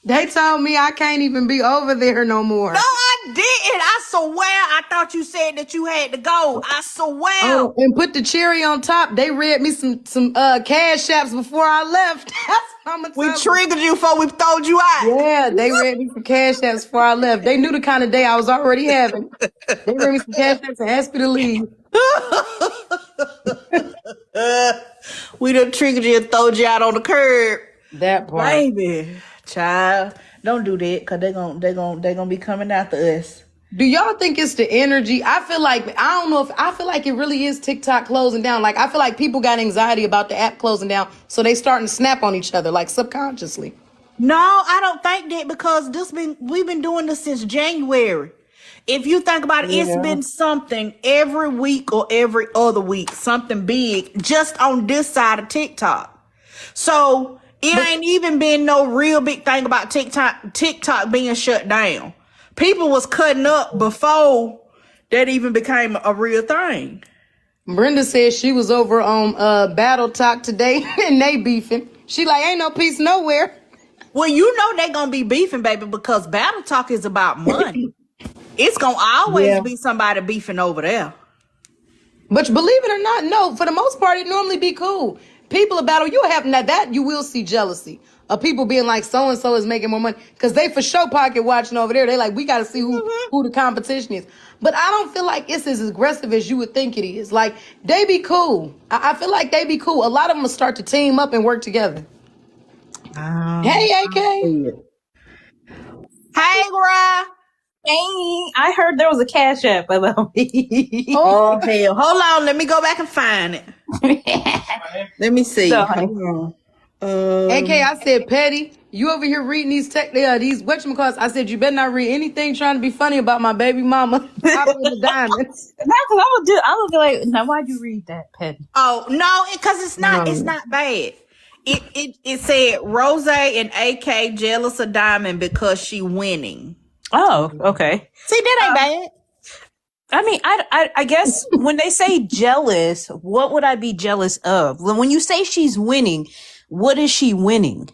They told me I can't even be over there no more. No, I didn't. I swear I thought you said that you had to go. I swear. Oh, and put the cherry on top. They read me some cash apps before I left. That's how much We triggered you before we throwed you out. Yeah, they read me some cash apps before I left. They knew the kind of day I was already having. They read me some cash apps and asked me to leave. We done triggered you and throwed you out on the curb. That part. Baby, child, don't do that because they gonna be coming after us. Do y'all think it's the energy? I feel like I feel like it really is TikTok closing down. Like I feel like people got anxiety about the app closing down, so they starting to snap on each other like subconsciously. No, I don't think that because we've been doing this since January. If you think about it, it's been something every week or every other week, something big just on this side of TikTok. So it ain't even been no real big thing about TikTok being shut down. People was cutting up before that even became a real thing. Brenda said she was over on Battle Talk today and they beefing. She like, ain't no peace nowhere. Well, you know they gonna be beefing, baby, because Battle Talk is about money. It's gonna always be somebody beefing over there. But believe it or not, no, for the most part, it normally be cool. People are battle, you have that you will see jealousy of people being like, so-and-so is making more money. Because they for sure pocket watching over there. They like, we got to see who the competition is. But I don't feel like it's as aggressive as you would think it is. Like, they be cool. I feel like they be cool. A lot of them will start to team up and work together. Hey, AK. Hey, Gra. Hey, I heard there was a cash app about me. Oh, hell. Hold on. Let me go back and find it. Let me see. So, AK, I said, Petty, you over here reading these whatchamacallits. I said, you better not read anything trying to be funny about my baby mama popping the diamonds. no, because I would be like, now why'd you read that, Petty? Oh, no, because it's not bad. It said Rose and AK jealous of Diamond because she winning. Oh, okay. See, that ain't bad. I mean, I guess when they say jealous, what would I be jealous of? When you say she's winning, what is she winning?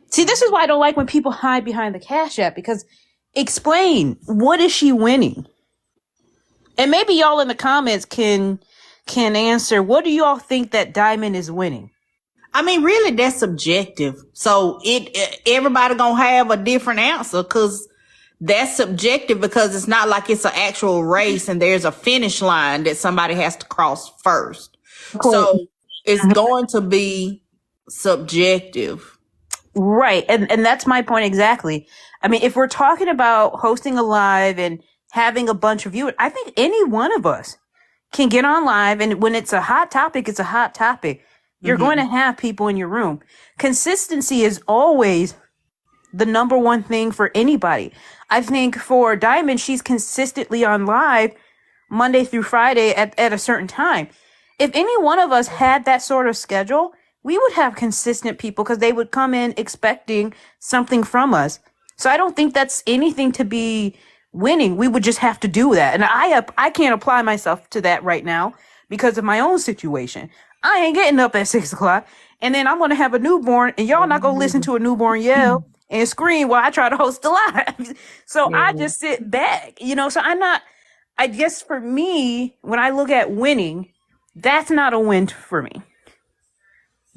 See, this is why I don't like when people hide behind the Cash App, because explain, what is she winning? And maybe y'all in the comments can answer, what do y'all think that Diamond is winning? I mean, really, that's subjective. So everybody gonna have a different answer because that's subjective, because it's not like it's an actual race and there's a finish line that somebody has to cross first. Cool. So it's going to be subjective. Right. And that's my point exactly. I mean, if we're talking about hosting a live and having a bunch of viewers, I think any one of us can get on live, and when it's a hot topic, it's a hot topic. You're going to have people in your room. Consistency is always the number one thing for anybody. I think for Diamond, she's consistently on live Monday through Friday at a certain time. If any one of us had that sort of schedule, we would have consistent people because they would come in expecting something from us. So I don't think that's anything to be winning. We would just have to do that. And I can't apply myself to that right now because of my own situation. I ain't getting up at 6 o'clock, and then I'm going to have a newborn, and y'all not going to listen to a newborn yell and scream while I try to host a live. So I just sit back, so I guess for me, when I look at winning, that's not a win for me.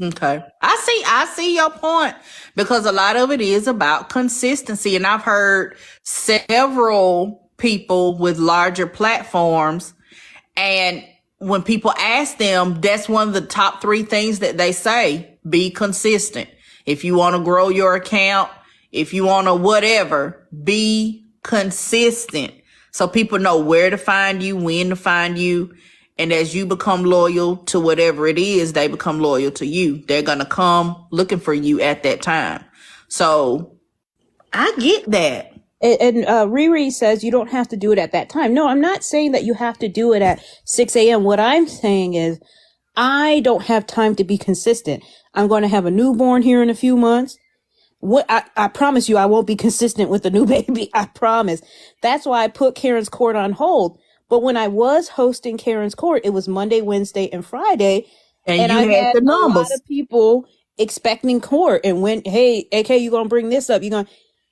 Okay. I see your point, because a lot of it is about consistency. And I've heard several people with larger platforms, and when people ask them, that's one of the top 3 things that they say: be consistent. If you want to grow your account, if you want to whatever, be consistent. So people know where to find you, when to find you. And as you become loyal to whatever it is, they become loyal to you. They're going to come looking for you at that time. So I get that. And Riri says you don't have to do it at that time. No, I'm not saying that you have to do it at 6 a.m. What I'm saying is I don't have time to be consistent. I'm going to have a newborn here in a few months. I promise you I won't be consistent with the new baby. I promise. That's why I put Karen's Court on hold. But when I was hosting Karen's Court, it was Monday, Wednesday, and Friday. And you had the numbers. A lot of people expecting court. And when, hey, AK, you going to bring this up?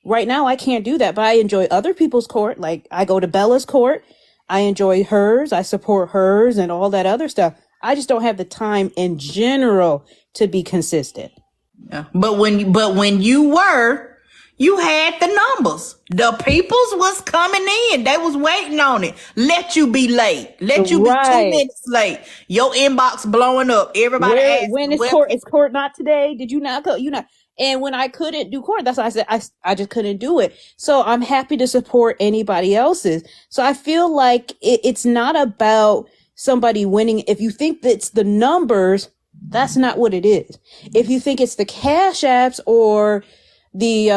right now I can't do that, but I enjoy other people's court. Like I go to Bella's court. I enjoy hers. I support hers and all that other stuff. I just don't have the time in general to be consistent. Yeah. But when you were, you had the numbers. The peoples was coming in. They was waiting on it. Let you be late. Let you be 2 Right. minutes late. Your inbox blowing up. Everybody asking, When is where court? Is court not today? Did you not go? You know, and when I couldn't do court, that's why I said I just couldn't do it. So I'm happy to support anybody else's. So I feel like it's not about somebody winning. If you think that's the numbers, that's not what it is. If you think it's the cash apps or the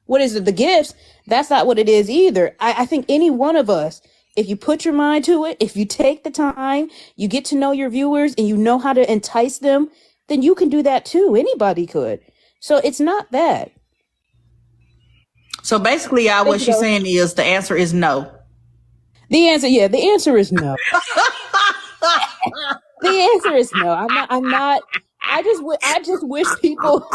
what is it, the gifts, that's not what it is either. I think any one of us, if you put your mind to it, if you take the time, you get to know your viewers and you know how to entice them, then you can do that too. Anybody could. So it's not that. So basically, what she's saying is the answer is no. The answer is no. The answer is no. I'm not. I just wish people.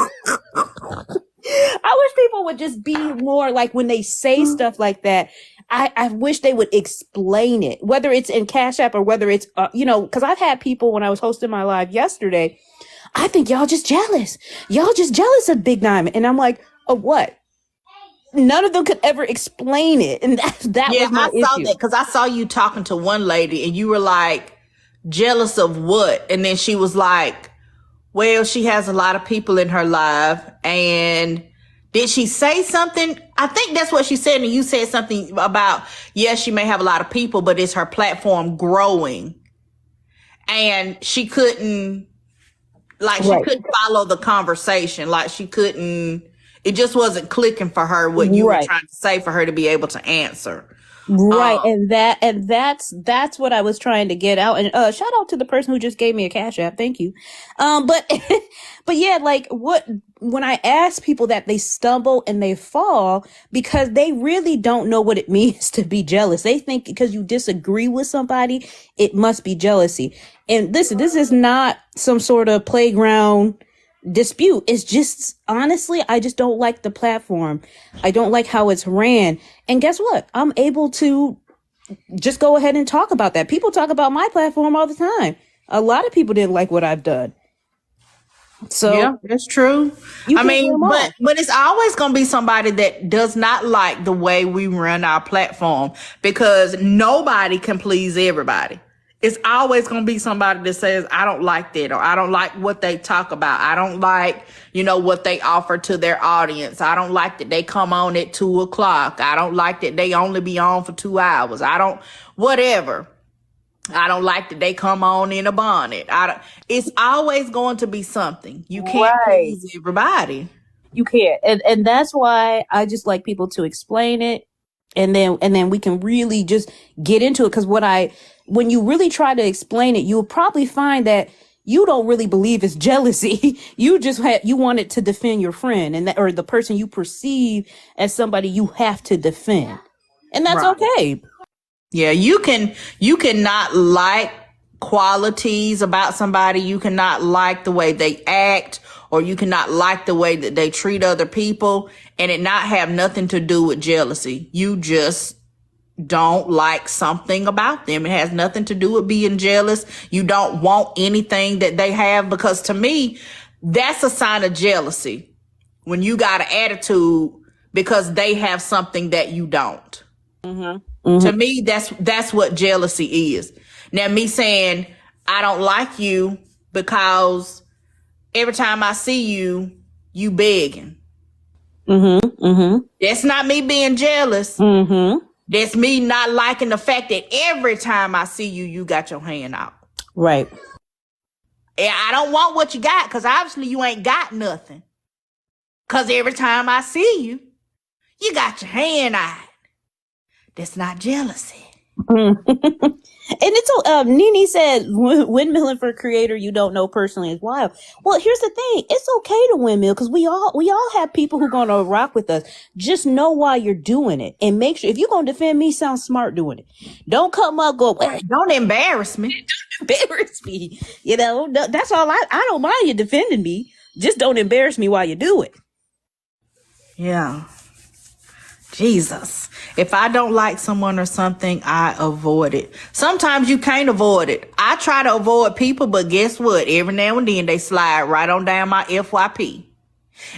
I wish people would just be more like when they say stuff like that. I wish they would explain it, whether it's in Cash App or whether it's, because I've had people when I was hosting my live yesterday. I think y'all just jealous. Y'all just jealous of Big Diamond. And I'm like, of what? None of them could ever explain it. And that was my issue. I saw that because I saw you talking to one lady and you were like, jealous of what? And then she was like, well, she has a lot of people in her life. And did she say something? I think that's what she said. And you said something about, yes, she may have a lot of people, but is her platform growing? And she couldn't, she couldn't follow the conversation. Like she couldn't, it just wasn't clicking for her what you were trying to say for her to be able to answer. Right. And that's what I was trying to get out. And shout out to the person who just gave me a Cash App. Thank you. But yeah, when I ask people that, they stumble and they fall because they really don't know what it means to be jealous. They think because you disagree with somebody, it must be jealousy. And listen, this is not some sort of playground dispute. It's just, honestly, I just don't like the platform. I don't like how it's ran. And guess what? I'm able to just go ahead and talk about that. People talk about my platform all the time. A lot of people didn't like what I've done. So yeah, that's true. I mean, but it's always going to be somebody that does not like the way we run our platform because nobody can please everybody. It's always going to be somebody that says, I don't like that, or I don't like what they talk about. I don't like, what they offer to their audience. I don't like that they come on at 2:00. I don't like that they only be on for 2 hours. Whatever. I don't like that they come on in a bonnet. It's always going to be something. You can't please everybody. You can't. And that's why I just like people to explain it. And then we can really just get into it. Because when you really try to explain it, you'll probably find that you don't really believe it's jealousy. You want it to defend your friend or the person you perceive as somebody you have to defend. And that's okay. Yeah, you cannot like qualities about somebody. You cannot like the way they act, or you cannot like the way that they treat other people, and it not have nothing to do with jealousy. You just don't like something about them. It has nothing to do with being jealous. You don't want anything that they have, because to me, that's a sign of jealousy. When you got an attitude because they have something that you don't. Mm-hmm. Mm-hmm. To me, that's what jealousy is. Now, me saying I don't like you because every time I see you, you begging. Mm-hmm. Mm-hmm. That's not me being jealous. Mm-hmm. That's me not liking the fact that every time I see you, you got your hand out. Right. And I don't want what you got, because obviously you ain't got nothing. Because every time I see you, you got your hand out. That's not jealousy. And it's Nene said, windmilling for a creator you don't know personally is wild. Well, here's the thing. It's okay to windmill because we all have people who are going to rock with us. Just know why you're doing it, and make sure if you're going to defend me, sound smart doing it. Don't come up, don't embarrass me. Embarrass me. That's all. I don't mind you defending me. Just don't embarrass me while you do it. Yeah. Jesus. If I don't like someone or something, I avoid it. Sometimes you can't avoid it. I try to avoid people, but guess what? Every now and then they slide right on down my FYP.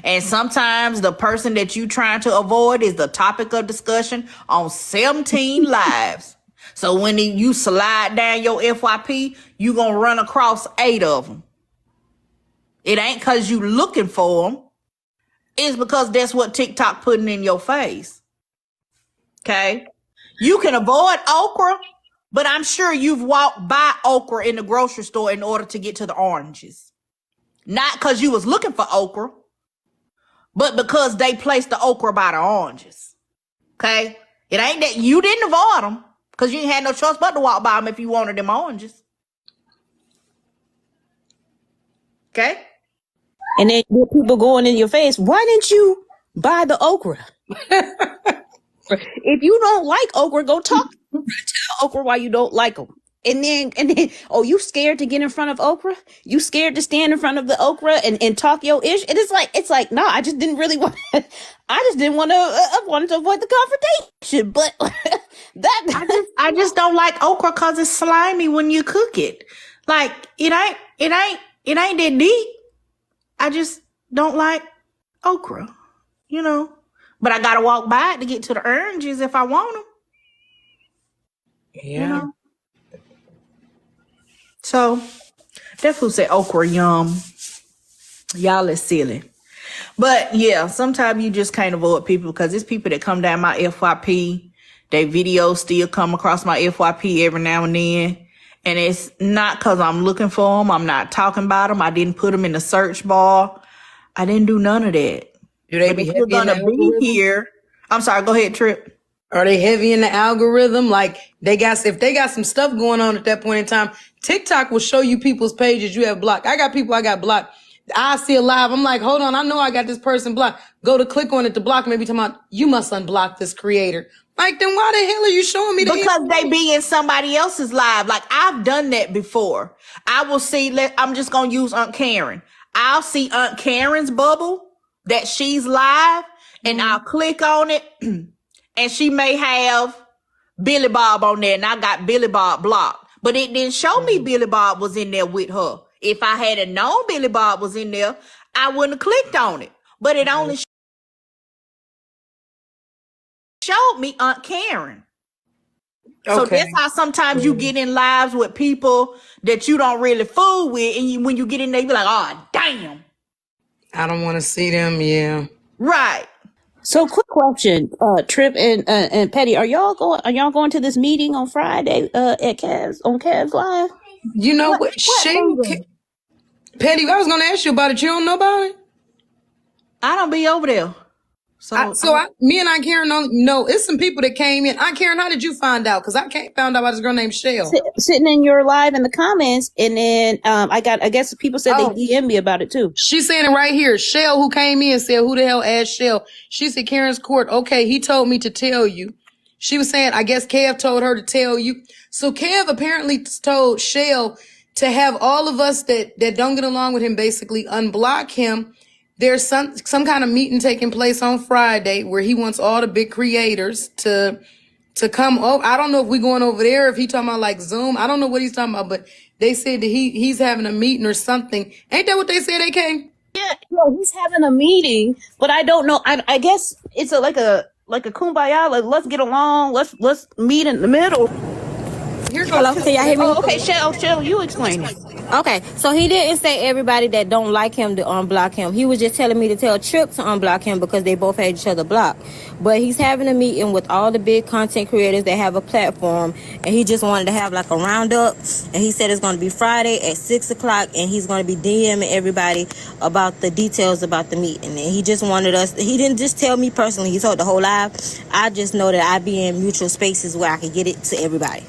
And sometimes the person that you trying to avoid is the topic of discussion on 17 lives. So when you slide down your FYP, you gonna run across 8 of them. It ain't because you looking for them. It's because that's what TikTok putting in your face. Okay? You can avoid okra, but I'm sure you've walked by okra in the grocery store in order to get to the oranges. Not because you was looking for okra, but because they placed the okra by the oranges. Okay? It ain't that you didn't avoid them because you ain't had no choice but to walk by them if you wanted them oranges. Okay? And then with people going in your face, why didn't you buy the okra? If you don't like okra, go talk to okra why you don't like them. And then, oh, you scared to get in front of okra? You scared to stand in front of the okra and talk your ish? And it's like, no, I just didn't really want. I just didn't want to. I wanted to avoid the confrontation, but I just don't like okra because it's slimy when you cook it. Like it ain't that deep. I just don't like okra, you know. But I gotta walk by it to get to the oranges if I want them. Yeah. You know. So that food said okra yum. Y'all is silly. But yeah, sometimes you just can't avoid people because it's people that come down my FYP. Their videos still come across my FYP every now and then. And it's not because I'm looking for them. I'm not talking about them. I didn't put them in the search bar. I didn't do none of that. Do they But be if heavy you're in going the to be algorithm? here. I'm sorry, go ahead, Trip. Are they heavy in the algorithm? Like if they got some stuff going on at that point in time, TikTok will show you people's pages you have blocked. I got people I got blocked. I see a live. I'm like, hold on. I know I got this person blocked. Go to click on it to block. Maybe talking about you must unblock this creator. Like, then why the hell are you showing me that? Because they be in somebody else's live. Like, I've done that before. I will see, I'm just going to use Aunt Karen. I'll see Aunt Karen's bubble that she's live, and I'll click on it, and she may have Billy Bob on there, and I got Billy Bob blocked. But it didn't show me Billy Bob was in there with her. If I had known Billy Bob was in there, I wouldn't have clicked on it. But it only showed me Aunt Karen. So Okay. that's how sometimes you get in lives with people that you don't really fool with, and when you get in there, you be like, oh, damn. I don't want to see them. Yeah. Right. So, quick question, Trip and Petty, are y'all going to this meeting on Friday at Cavs Live? You know what? Petty, I was going to ask you about it. You don't know about it? I don't be over there. Me and Aunt Karen know it's some people that came in. Aunt Karen, how did you find out? Because I found out about this girl named Shell. Sitting in your live in the comments, and then I guess people said they DM'd me about it too. She's saying it right here. Shell, who came in, said, who the hell asked Shell? She said, Karen's court. Okay, he told me to tell you. She was saying, I guess Kev told her to tell you. So Kev apparently told Shell to have all of us that don't get along with him basically unblock him. There's some kind of meeting taking place on Friday where he wants all the big creators to come over. I don't know if we're going over there, if he talking about like Zoom. I don't know what he's talking about, but they said that he's having a meeting or something. Ain't that what they said, AK? Yeah, he's having a meeting, but I don't know. I guess it's like a kumbaya. Like, let's get along. Let's meet in the middle. Hello, can y'all hear me? Oh, okay, Shell, you explain it. Okay, so he didn't say everybody that don't like him to unblock him. He was just telling me to tell Trip to unblock him because they both had each other blocked. But he's having a meeting with all the big content creators that have a platform, and he just wanted to have like a roundup. And he said it's going to be Friday at 6:00, and he's going to be DMing everybody about the details about the meeting. And he just wanted us. He didn't just tell me personally. He told the whole live. I just know that I be in mutual spaces where I can get it to everybody.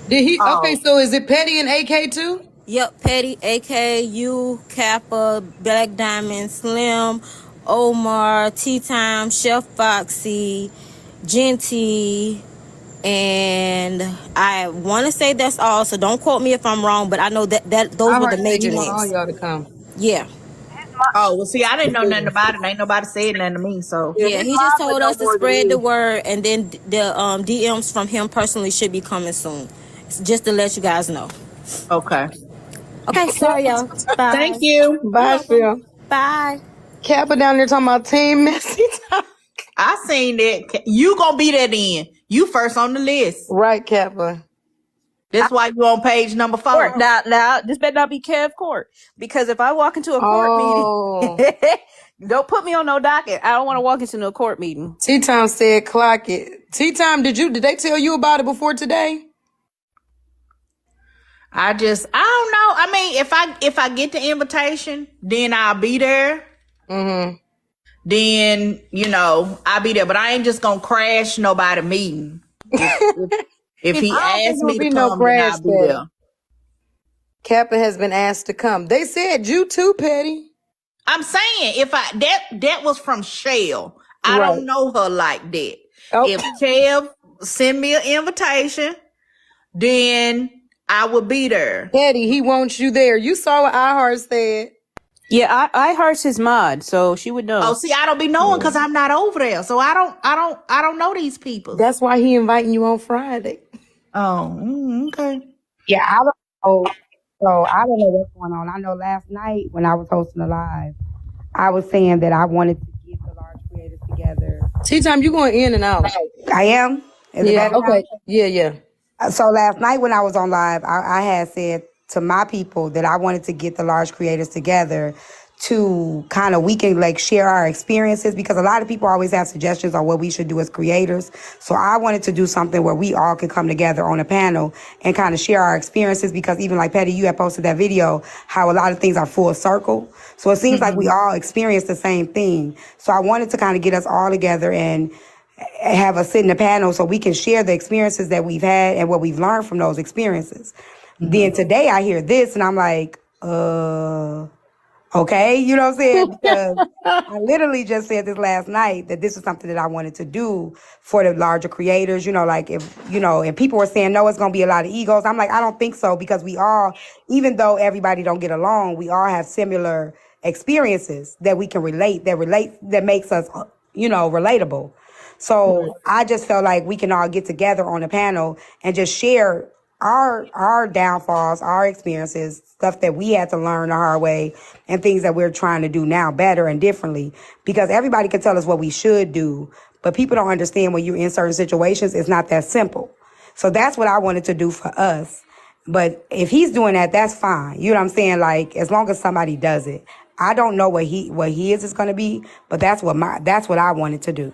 Did he? Okay, so is it Petty and AK too? Yep, Petty, AK, you, Kappa, Black Diamond, Slim, Omar, T-Time, Chef Foxy, Genty, and I want to say that's all, so don't quote me if I'm wrong, but I know that those were the major names. All y'all to come. Yeah. Oh, well, see, I didn't know nothing about it. Ain't nobody said nothing to me, so. Yeah, Yeah, his he just mama told know us to more than spread the me. word, and then the DMs from him personally should be coming soon. Just to let you guys know. Okay. Okay, sorry, y'all. Thank Bye. you. You're Bye, welcome. Phil. Bye. Kappa down there talking about team messy time. I seen that. You gonna be there then. You first on the list. Right, Kappa. That's why you on page number Court 4. now. This better not be Kev Court, because if I walk into a court meeting, Oh. don't put me on no docket. I don't want to walk into no court meeting. T-Time said clock it. T-Time, did they tell you about it before today? I don't know. I mean, if I get the invitation, then I'll be there. Mm-hmm. Then, I'll be there. But I ain't just gonna crash nobody meeting. If he I don't think asks it would me to be no come, then crash, I'll be Petty. there. Kappa has been asked to come. They said you too, Petty. I'm saying that was from Shell. I Right. don't know her like that. Oh. If Kev send me an invitation, then I will be there. Petty, he wants you there. You saw what iHeart said. Yeah, I heart's his mod, so she would know. Oh, see, I don't be knowing because I'm not over there, so I don't know these people. That's why he inviting you on Friday. Oh, okay. Yeah, I don't know. So I don't know what's going on. I know last night when I was hosting a live, I was saying that I wanted to get the large creators together. T-Time, you going in and out. I am. Is it Yeah, better now? okay. Yeah. So last night when I was on live, I had said to my people that I wanted to get the large creators together to kind of, we can like share our experiences, because a lot of people always have suggestions on what we should do as creators. So I wanted to do something where we all could come together on a panel and kind of share our experiences, because even like Petty, you had posted that video, how a lot of things are full circle. So it seems like we all experience the same thing. So I wanted to kind of get us all together and have us sit in a panel so we can share the experiences that we've had and what we've learned from those experiences. Then today I hear this and I'm like, okay, you know what I'm saying? Because I literally just said this last night that this is something that I wanted to do for the larger creators, like if, and people were saying, no, it's going to be a lot of egos. I'm like, I don't think so, because we all, even though everybody don't get along, we all have similar experiences that we can relate, that makes us, relatable. So I just felt like we can all get together on a panel and just share our downfalls, our experiences, stuff that we had to learn the hard way, and things that we're trying to do now better and differently. Because everybody can tell us what we should do, but people don't understand when you're in certain situations, it's not that simple. So that's what I wanted to do for us. But if he's doing that, that's fine. You know what I'm saying? Like, as long as somebody does it. I don't know what his is going to be, but that's what I wanted to do.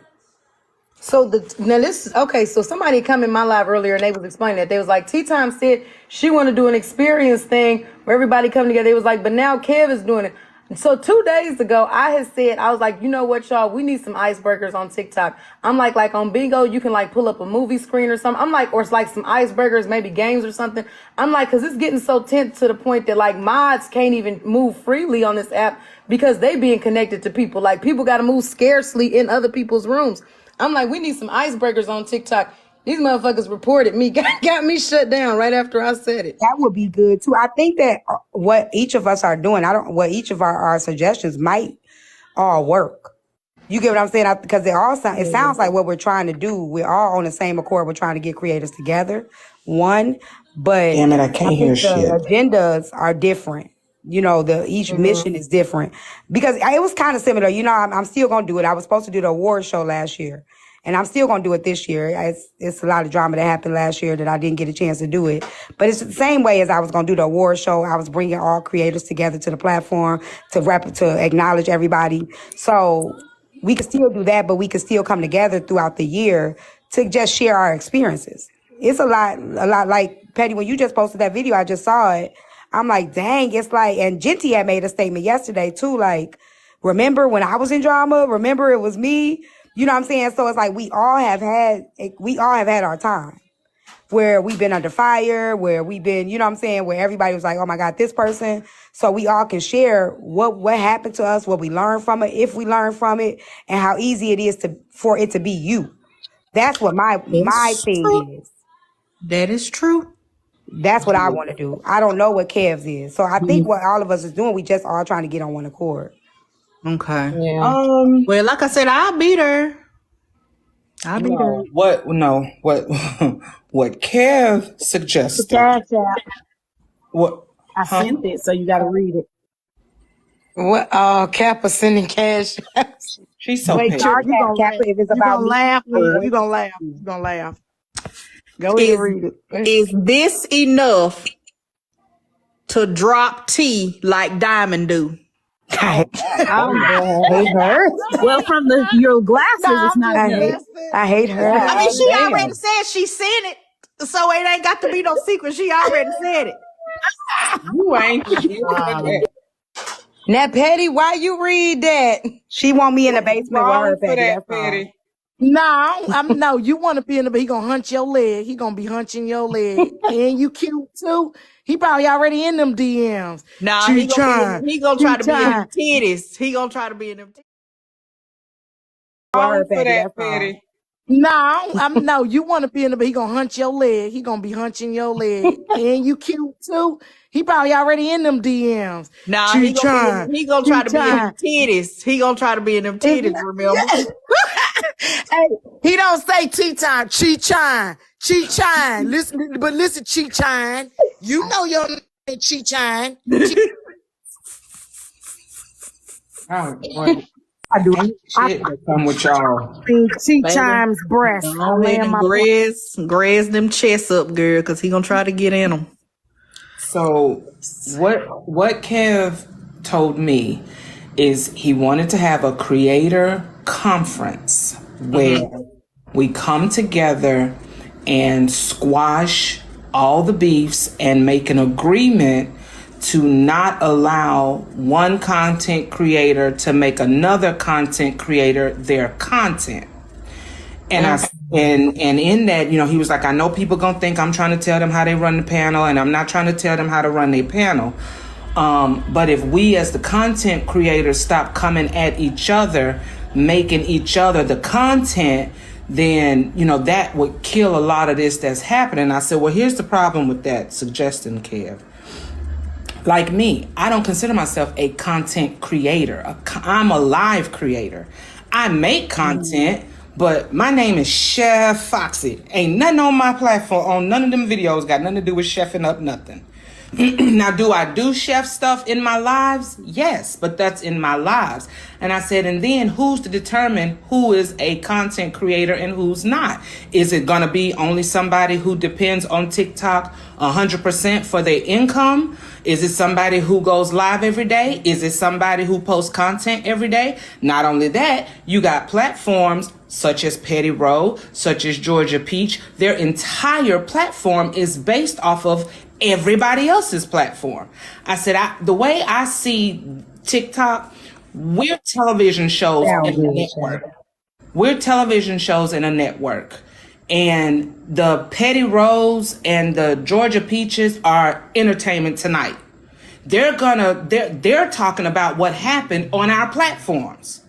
So so somebody come in my live earlier and they was explaining that. They was like, T-Time said she want to do an experience thing where everybody come together. They was like, but now Kev is doing it. So 2 days ago, I was like, you know what, y'all, we need some icebreakers on TikTok. I'm like on Bingo, you can like pull up a movie screen or something. I'm like, or it's like some icebreakers, maybe games or something. I'm like, cause it's getting so tense to the point that like mods can't even move freely on this app because they being connected to people. Like people got to move scarcely in other people's rooms. I'm like, we need some icebreakers on TikTok. These motherfuckers reported me, got me shut down right after I said it. That would be good too. I think that what each of us are doing, what each of our suggestions might all work. You get what I'm saying? Because it sounds like what we're trying to do. We're all on the same accord. We're trying to get creators together. But Damn it, I can't hear shit. the agendas are different. Each mission is different, because it was kind of similar. I'm still going to do it. I was supposed to do the award show last year, and I'm still going to do it this year. It's a lot of drama that happened last year that I didn't get a chance to do it. But it's the same way as I was going to do the award show. I was bringing all creators together to the platform to acknowledge everybody. So we could still do that, but we could still come together throughout the year to just share our experiences. It's a lot like Petty, when you just posted that video, I just saw it. I'm like, dang, it's like, and Genty had made a statement yesterday too, like, remember when I was in drama? Remember it was me? You know what I'm saying? So it's like we all have had our time where we've been under fire, where we've been, you know what I'm saying, where everybody was like, oh my God, this person. So we all can share what happened to us, what we learned from it, if we learned from it, and how easy it is for it to be you. That's what my thing is. That is true. That's what I want to do. I don't know what Kev's is. So I think what all of us is doing, we just all trying to get on one accord. Okay. Yeah. Well, like I said, I'll be there. I'll be there. No, what? No, what? What Kev The suggested? cash app. What? I Huh? sent it, so you got to read it. What? Kappa sending cash. She's so Wait, petty. charge You that gonna Kappa laugh. if it's You about gonna me. laugh, Lee. Or You gonna laugh. You gonna laugh. Go ahead and Is read it. is this enough to drop T like Diamond do? I Oh, hate her. well, from your glasses, Nah, it's I'm not just enough. I hate her. I mean, she Damn. already said she sent it, so it ain't got to be no secret. She already said it. You ain't forget. Now, Petty, why you read that? She want me in the basement with her, Wrong for Petty. that, That's all. Petty. No, I'm no. You want to be in the? He gonna hunch your leg. He gonna be hunching your leg, and you cute too. He probably already in them DMs. Nah, She he gonna trying. try to be in them titties. He gonna try to be in them titties. With her, Wrong for Petty. that, That's all. Petty. No, I'm no. You want to be in the? He gonna hunch your leg. He gonna be hunching your leg, and you cute too. He probably already in them DMs. Nah, She he gonna try to be in them titties. He gonna try to be in them titties. Remember? Hey, he don't say tea time. Chi Chine. Chi Chine. Listen, but listen, Chi Chine. You know your name, Chi Chine. Oh, boy. I do. Shit that come with y'all. Chi Chime's breast. I Go lay ahead in and my graze them chests up, girl, because he gonna try to get in them. So what Kev told me is he wanted to have a creator conference where we come together and squash all the beefs and make an agreement to not allow one content creator to make another content creator their content. And and in that, he was like, I know people gonna think I'm trying to tell them how they run the panel, and I'm not trying to tell them how to run their panel. But if we as the content creators stop coming at each other, making each other the content, then, that would kill a lot of this that's happening. I said, well, here's the problem with that suggestion, Kev. Like me, I don't consider myself a content creator. I'm a live creator. I make content, but my name is Chef Foxy. Ain't nothing on my platform, on none of them videos, got nothing to do with chefing up nothing. Now, do I do chef stuff in my lives? Yes, but that's in my lives. And I said, and then who's to determine who is a content creator and who's not? Is it going to be only somebody who depends on TikTok 100% for their income? Is it somebody who goes live every day? Is it somebody who posts content every day? Not only that, you got platforms such as PettyRo, such as Georgia Peach. Their entire platform is based off of everybody else's platform. I said, the way I see TikTok, we're television shows in a network. We're television shows in a network. And the PettyRos and the Georgia Peaches are Entertainment Tonight. They're talking about what happened on our platforms.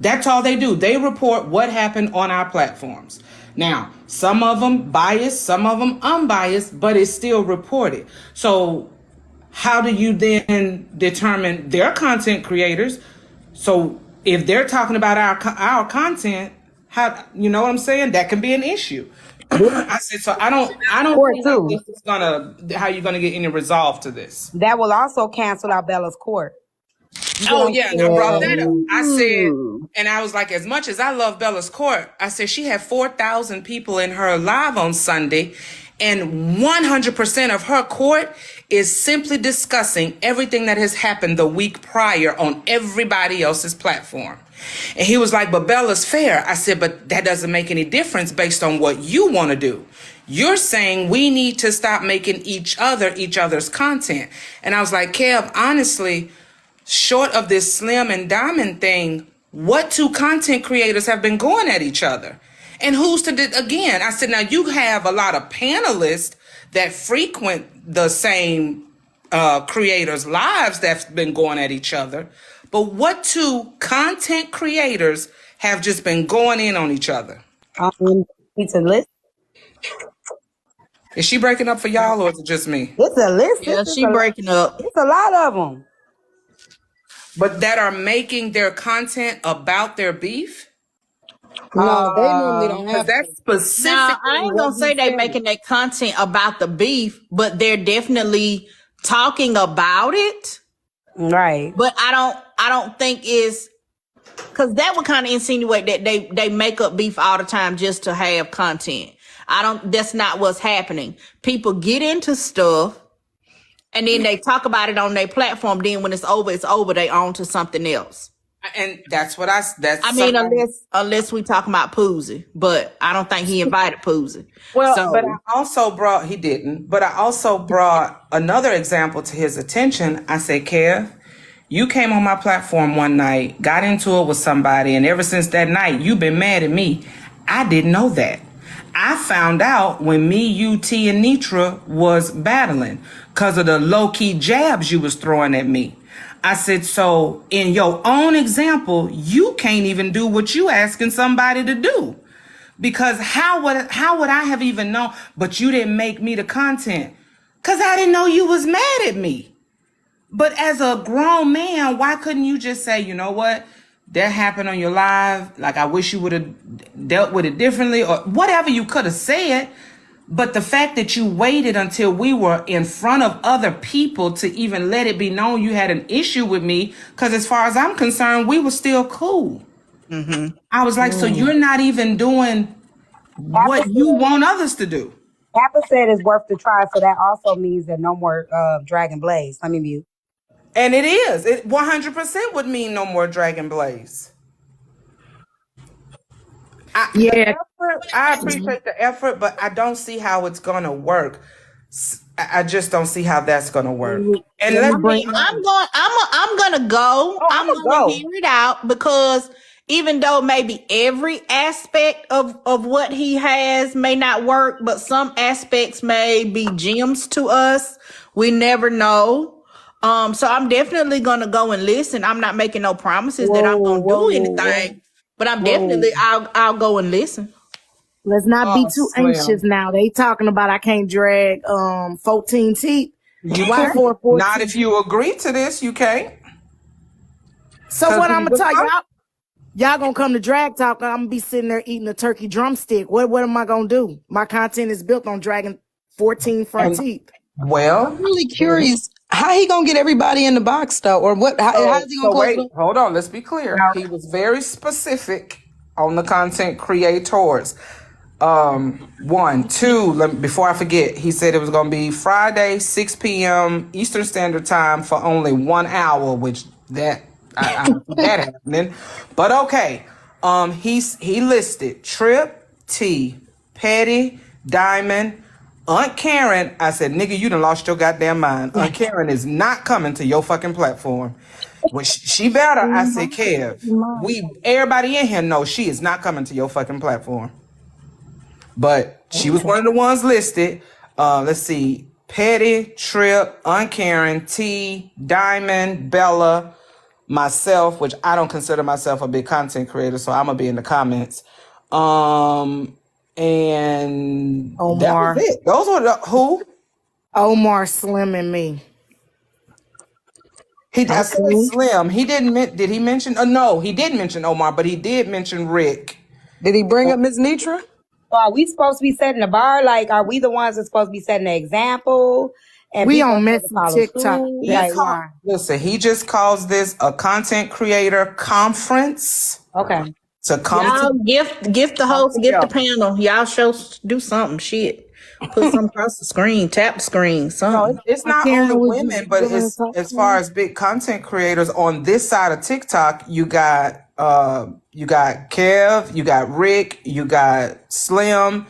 That's all they do. They report what happened on our platforms. Now, some of them biased, some of them unbiased, but it's still reported. So how do you then determine their content creators? So if they're talking about our content, how, you know what I'm saying? That can be an issue. I said, so I don't think too. this is how you're gonna get any resolve to this. That will also cancel out Bella's court. Oh yeah, and I brought that up. I said, and I was like, as much as I love Bella's court, I said she had 4,000 people in her live on Sunday, and 100% of her court is simply discussing everything that has happened the week prior on everybody else's platform. And he was like, but Bella's fair. I said, but that doesn't make any difference based on what you want to do. You're saying we need to stop making each other's content. And I was like, Kev, honestly, short of this Slim and Diamond thing, what two content creators have been going at each other? And who's to again? I said, now you have a lot of panelists that frequent the same creators' lives that's been going at each other. But what two content creators have just been going in on each other? It's a list. Is she breaking up for y'all, or is it just me? It's a list. Yeah, she breaking up. It's a lot of them. But that are making their content about their beef? No, they normally don't Because have to. that's Now, I specifically ain't what gonna he say they said. making that content about the beef, but they're definitely talking about it. Right. But I don't think it's because that would kind of insinuate that they make up beef all the time just to have content. That's not what's happening. People get into stuff and then they talk about it on their platform. Then when it's over, they on to something else. And that's what that's I mean, something. unless we talking about Poozy, but I don't think he invited Poozy. Well, So but I also brought, he didn't, but I also brought another example to his attention. I said, Kev, you came on my platform one night, got into it with somebody, and ever since that night, you've been mad at me. I didn't know that. I found out when me, you, T, and Nitra was battling because of the low-key jabs you was throwing at me. I said, so in your own example, you can't even do what you asking somebody to do. Because how would I have even known? But you didn't make me the content. Because I didn't know you was mad at me. But as a grown man, why couldn't you just say, you know what? That happened on your live. Like, I wish you would have dealt with it differently or whatever you could have said. But the fact that you waited until we were in front of other people to even let it be known you had an issue with me, because as far as I'm concerned, we were still cool. I was like, so you're not even doing what you want others to do. Papa said it's worth the try, so that also means that no more Dragon Blaze. Let me mute. And it is. It 100% would mean no more Dragon Blaze. I appreciate the effort, but I don't see how it's gonna work. I just don't see how that's gonna work. And I'm gonna go. Oh, I'm I'ma gonna go. hear it out because even though maybe every aspect of what he has may not work, but some aspects may be gems to us. We never know. So I'm definitely gonna go and listen. I'm not making no promises that I'm gonna do anything, but I'm definitely I'll go and listen. Let's not be too anxious Slim. now. They talking about I can't drag 14 teeth. You Why can't. 414? Not if you agree to this, you can't. So 'Cause what I'm he's gonna a tell con- y'all gonna come to drag talk. I'm gonna be sitting there eating a turkey drumstick. What am I gonna do? My content is built on dragging 14 front And teeth. well, I'm really curious. How he gonna get everybody in the box though, or what? How's he gonna close it wait, up? hold on. Let's be clear. He was very specific on the content creators. One, two. Before I forget, he said it was going to be Friday, 6 p.m. Eastern Standard Time for only 1 hour, which I don't see that happening. But okay. He listed Trip, T, Petty, Diamond, Aunt Karen. I said, nigga, you done lost your goddamn mind. Aunt Karen is not coming to your fucking platform. Well, she better. I said, Kev, everybody in here knows she is not coming to your fucking platform. But she was one of the ones listed. Let's see. Petty, Trip, Aunt Karen, T, Diamond, Bella, myself, which I don't consider myself a big content creator, so I'm gonna be in the comments. And that was Omar. it. Those were the who? Omar, Slim, and me. I said Slim. He didn't. Did he mention? No, he did mention Omar, but he did mention Rick. Did he bring up Miss Nitra? So are we supposed to be setting the bar? Like, are we the ones that's supposed to be setting the example? And We people on are messy supposed to follow TikTok. suit? That's Like, why. Listen, he just calls this a content creator conference okay. to come Y'all to. gift the host, gift the panel. Y'all do something. Shit. Put something across the screen, tap the screen, No, something. it's not Karen, only would you women, but give her a it's talk as to far me? as big content creators on this side of TikTok. You got Kev, you got Rick, you got Slim,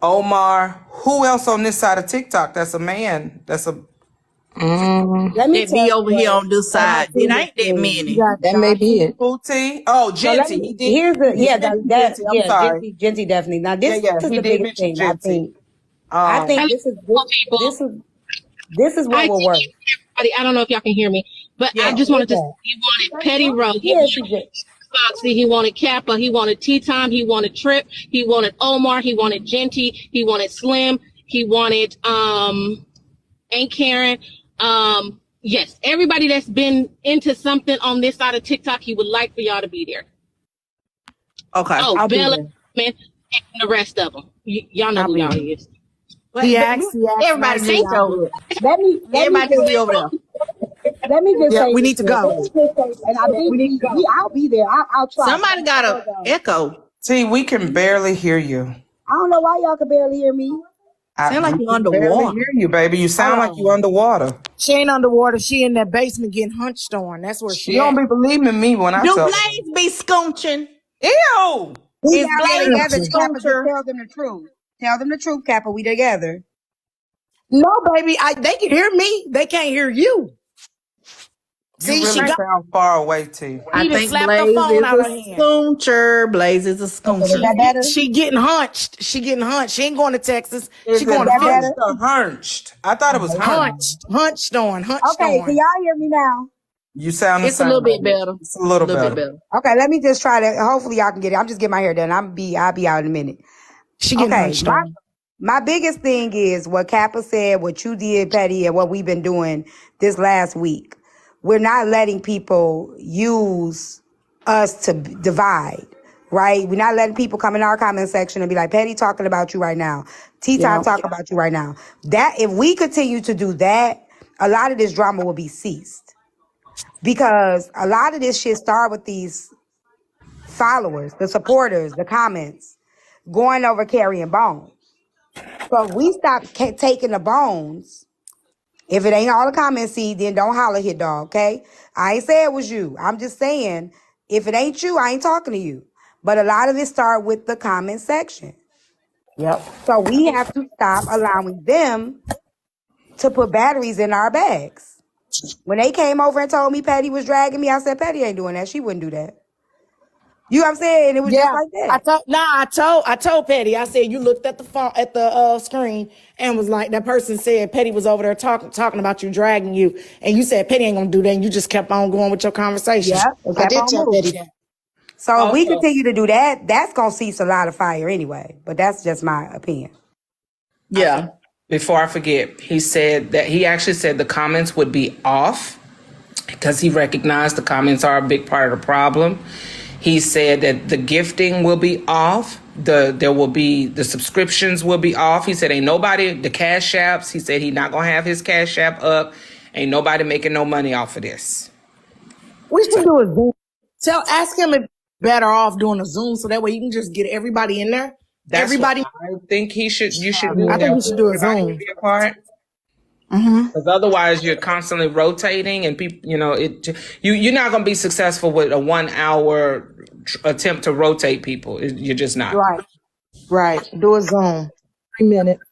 Omar. Who else on this side of TikTok? That's a man. That's a Let me That tell be you over here on this what my side. It thing ain't that is. You many. got That may be it. Booty. Oh, So let Genty. me, He did. here's the, He yeah, did that, mention Genty. I'm yeah, sorry. Genty definitely. Now this Yeah, is he the did biggest mention thing. I Genty. think this is what I will think work. everybody, I don't know if y'all can hear me, but I Yeah. just Who is wanted to say that? he wanted PettyRo, he Yeah, wanted Foxy, he wanted Kappa, he wanted Tea Time, he wanted Trip, he wanted Omar, he wanted Genty, he wanted Slim, he wanted Aunt Karen, Yes, everybody that's been into something on this side of TikTok, he would like for y'all to be there. Okay. Oh, I'll be Bella there. and the rest of them. Y'all know I'll who be y'all there. is. He asked Everybody nicely. needs I'll to do it. Let me everybody needs to be just over there. let me just Yeah, say we this need to real go. quick. And I think I'll be there. I'll try. But Somebody got a echo. See, we can barely hear you. I don't know why y'all can barely hear me. Sound like We you can barely underwater. hear you, baby. You sound like you Hold on. underwater. She ain't underwater. She in that basement getting hunched on. That's where You she don't at. be believing me when I Do tell you. Blaze be scoonching? Ew! We Is down there Blaze a together, Kappa. Just scooncher? tell them the truth. Tell them the truth, Kappa. We together. No, baby. They can hear me. They can't hear you. You See, she really got sound far away, T. I he just think slapped her Blaze phone is out a her hand. scooncher. Blaze is a Okay, is scooncher. that better? She getting hunched. She getting hunched. She ain't going to Texas. She Is it Is going to that Philly. hunched better? or hunched? I thought it was hunched. Hunched on, hunched Okay, can on. y'all hear me now? You sound the It's a same, little bit baby. better. It's a little A little bit better. better. Okay, let me just try to. Hopefully, y'all can get it. I'm just getting my hair done. I'll be out in a minute. She getting Okay, hunched on. my biggest thing is what Kappa said, what you did, Petty, and what we've been doing this last week. We're not letting people use us to divide, right? We're not letting people come in our comment section and be like, Petty talking about you right now. T-Time Yeah. talking about you right now. That if we continue to do that, a lot of this drama will be ceased. Because a lot of this shit started with these followers, the supporters, the comments, going over carrying bones. So if we stop taking the bones, if it ain't all the comments, see, then don't holler here, dog, okay? I ain't say it was you. I'm just saying, if it ain't you, I ain't talking to you. But a lot of it start with the comment section. Yep. So we have to stop allowing them to put batteries in our bags. When they came over and told me Patty was dragging me, I said, Patty ain't doing that. She wouldn't do that. You know what I'm saying? It was just Yeah. like that. I told Petty, I said you looked at the phone at the screen and was like that person said Petty was over there talking about you, dragging you, and you said Petty ain't gonna do that, and you just kept on going with your conversation. Yeah, it I kept did on tell Petty moving. that. So if we Also, continue to do that, that's gonna cease a lot of fire anyway. But that's just my opinion. Yeah. before I forget, he said that he actually said the comments would be off because he recognized the comments are a big part of the problem. He said that the gifting will be off. The subscriptions will be off. He said ain't nobody, the cash apps, he said he not gonna have his cash app up. Ain't nobody making no money off of this. We should So do a Zoom. Ask him if better off doing a Zoom so that way you can just get everybody in there. that's what Everybody, I think you should do. I think That we should do a everybody can Zoom. be a part. Mm-hmm. Because otherwise, you're constantly rotating, and people, you're not going to be successful with a 1 hour attempt to rotate people. You're just not. Right. Do a Zoom. 3 minutes.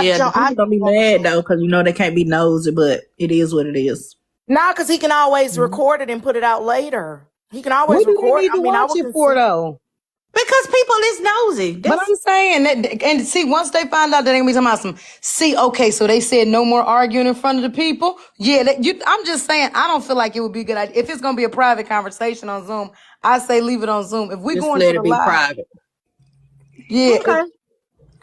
Yeah, the I people gonna be mad though, because they can't be nosy, but it is what it is. Nah, because he can always record it and put it out later. He can always What do they record. need I to mean, I watch would it for consider. though? Because people is nosy. But I'm saying that, and see, once they find out that they gonna be talking about some, see, okay, so they said no more arguing in front of the people. Yeah, I'm just saying, I don't feel like it would be a good idea. If it's gonna be a private conversation on Zoom, I say leave it on Zoom. If we Just go into let the it be live, private. yeah, Okay.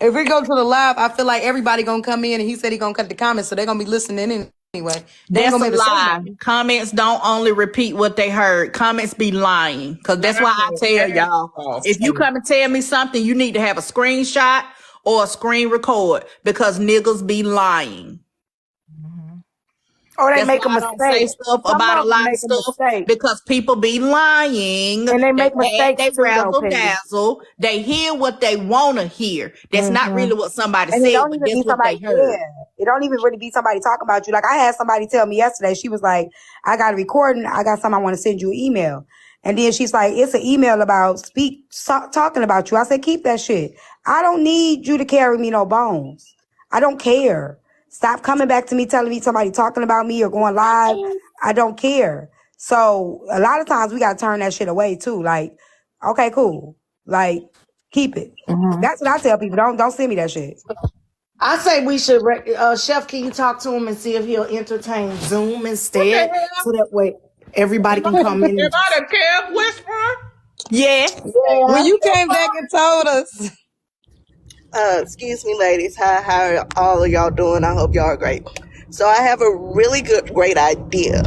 if we go to the live, I feel like everybody gonna come in, and he said he gonna cut the comments, so they're gonna be listening anyway. They ain't That's gonna a be able to say lie. nothing. Comments don't only repeat what they heard. Comments be lying. Because that's why I tell y'all, if you come and tell me something, you need to have a screenshot or a screen record because niggas be lying. Or they That's make a why I don't say mistake. stuff Some about a of them lot of make a stuff mistake. because people be lying. And they They make add, mistakes they too, though, razzle Petty. dazzle. They hear what they want to hear. That's not Mm-hmm. really what somebody And it said, don't but even that's be what somebody, they heard. it don't even really be somebody talking about you. Like I had somebody tell me yesterday, she was like, I got a recording, I got something I want to send you an email. And then she's like, it's an email about talking about you. I said, keep that shit. I don't need you to carry me no bones. I don't care. Stop coming back to me telling me somebody talking about me or going live. I don't care. So a lot of times we got to turn that shit away too. Like, okay, cool. Like, keep it. Mm-hmm. That's what I tell people. Don't send me that shit. I say we should, Chef, can you talk to him and see if he'll entertain Zoom What the instead? hell? So that way everybody can come in Am and I just. the Kev whisperer? Yes. When Yeah. you came back and told us, Excuse me, ladies. How are all of y'all doing? I hope y'all are great. So I have a really great idea.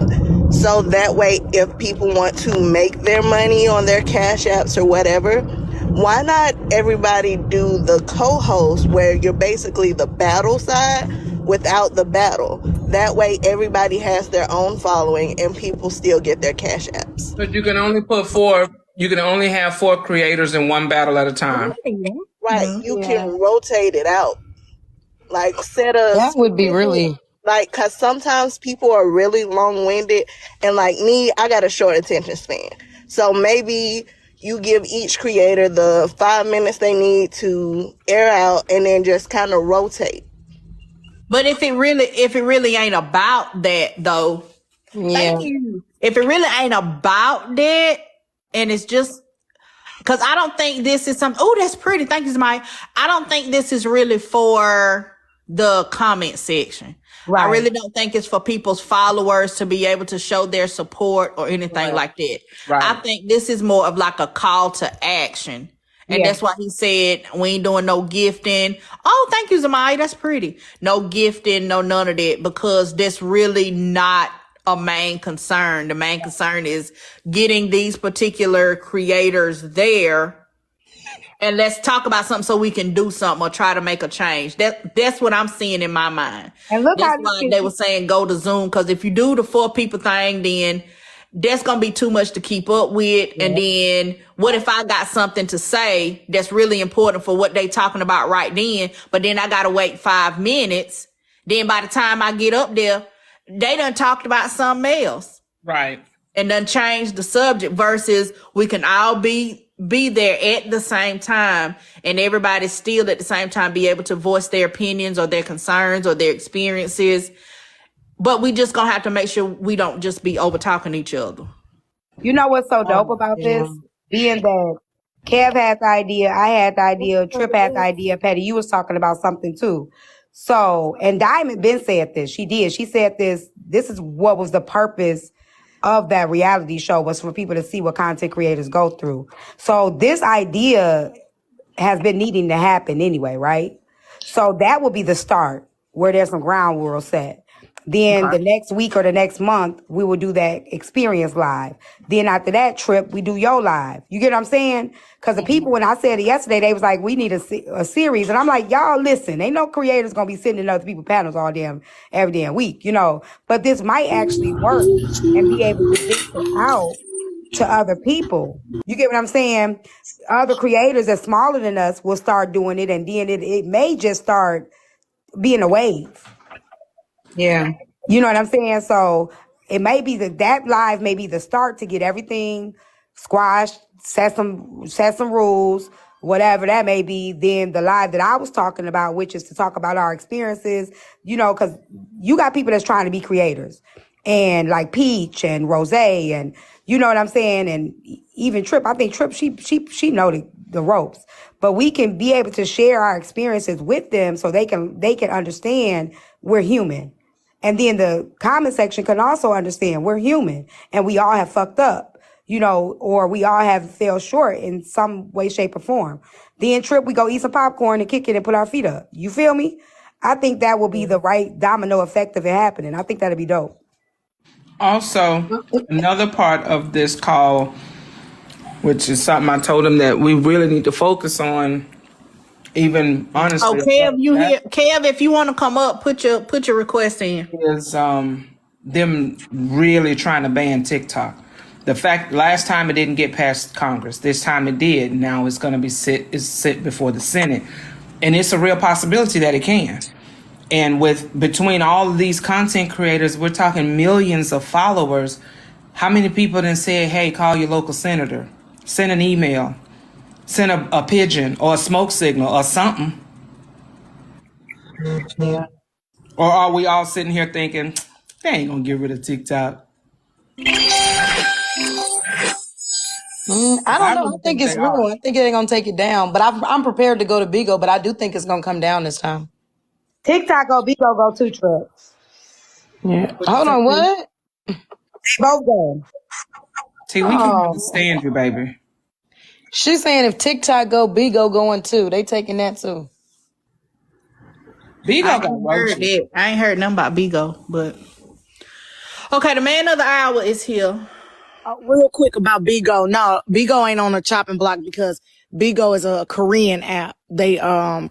So that way, if people want to make their money on their Cash Apps or whatever, why not everybody do the co-host where you're basically the battle side without the battle? That way, everybody has their own following and people still get their Cash Apps. But you can only put 4. You can only have 4 creators in one battle at a time. Right, you can rotate it out. Like set a That would be specific, really. like, cause sometimes people are really long-winded, and like me, I got a short attention span. So maybe you give each creator the 5 minutes they need to air out, and then just kind of rotate. But if it really ain't about that though, Yeah. thank you. If it really ain't about that, and it's just because I don't think this is some. Oh, that's pretty. Thank you, Mike. I don't think this is really for the comment section. Right. I really don't think it's for people's followers to be able to show their support or anything like that. Right. I think this is more of like a call to action. And Yeah. that's why he said we ain't doing no gifting. Oh, thank you, Zamai. That's pretty. No gifting, no none of that, because that's really not a main concern. The main concern is getting these particular creators there, and let's talk about something so we can do something or try to make a change. That's what I'm seeing in my mind. And look That's how why they were saying go to Zoom, because if you do the 4 people thing, then that's gonna be too much to keep up with. And then what if I got something to say that's really important for what they talking about right then, but then I gotta wait 5 minutes. Then by the time I get up there, they done talked about something else Right. and done changed the subject, versus we can all be there at the same time, and everybody still at the same time be able to voice their opinions or their concerns or their experiences. But we just gonna have to make sure we don't just be over talking each other. You know what's so dope about this? Being that Kev had the idea, I had the idea, Trip had the idea, Patty, you was talking about something too. So, and Diamond Ben said this. She did. She said this is what was the purpose of that reality show, was for people to see what content creators go through. So this idea has been needing to happen anyway, right? So that will be the start where there's some ground rules set. Then the next week or the next month, we will do that experience live. Then after that trip, we do your live. You get what I'm saying? Because the people, when I said it yesterday, they was like, we need a series. And I'm like, y'all listen, ain't no creators going to be sitting in other people's panels every damn week, you know. But this might actually work and be able to venture out to other people. You get what I'm saying? Other creators that's smaller than us will start doing it, and then it may just start being a wave. Yeah. You know what I'm saying? So it may be that live may be the start to get everything squashed, set some rules, whatever that may be. Then the live that I was talking about, which is to talk about our experiences, you know, because you got people that's trying to be creators, and like Peach and Rose, and you know what I'm saying, and even Trip. I think Trip, she know the ropes, but we can be able to share our experiences with them so they can understand we're human. And then the comment section can also understand we're human and we all have fucked up, you know, or we all have fell short in some way, shape, or form. Then Trip, we go eat some popcorn and kick it and put our feet up. You feel me? I think that will be the right domino effect of it happening. I think that'd be dope. Also, another part of this call, which is something I told him that we really need to focus on, even honestly. Oh, Kev, you here? Kev, if you want to come up, put your request in. Is them really trying to ban TikTok. The fact last time it didn't get past Congress, this time it did. Now it's going to be sit before the Senate, and it's a real possibility that it can. And between all of these content creators, we're talking millions of followers. How many people then say, "Hey, call your local senator, send an email, send a pigeon or a smoke signal or something"? Yeah. Or are we all sitting here thinking, they ain't gonna get rid of TikTok? I don't know. I think it's real. I think it ain't gonna take it down. But I'm prepared to go to Bigo, but I do think it's gonna come down this time. TikTok go Bigo go 2 Trips. Yeah. Hold on, what? Both go. See, we can understand you, baby. She's saying if TikTok go, Bigo going too. They taking that too. Bigo I got ain't heard roaches. that. I ain't heard nothing about Bigo, but okay. The man of the hour is here. Real quick about Bigo. No, Bigo ain't on a chopping block because Bigo is a Korean app. They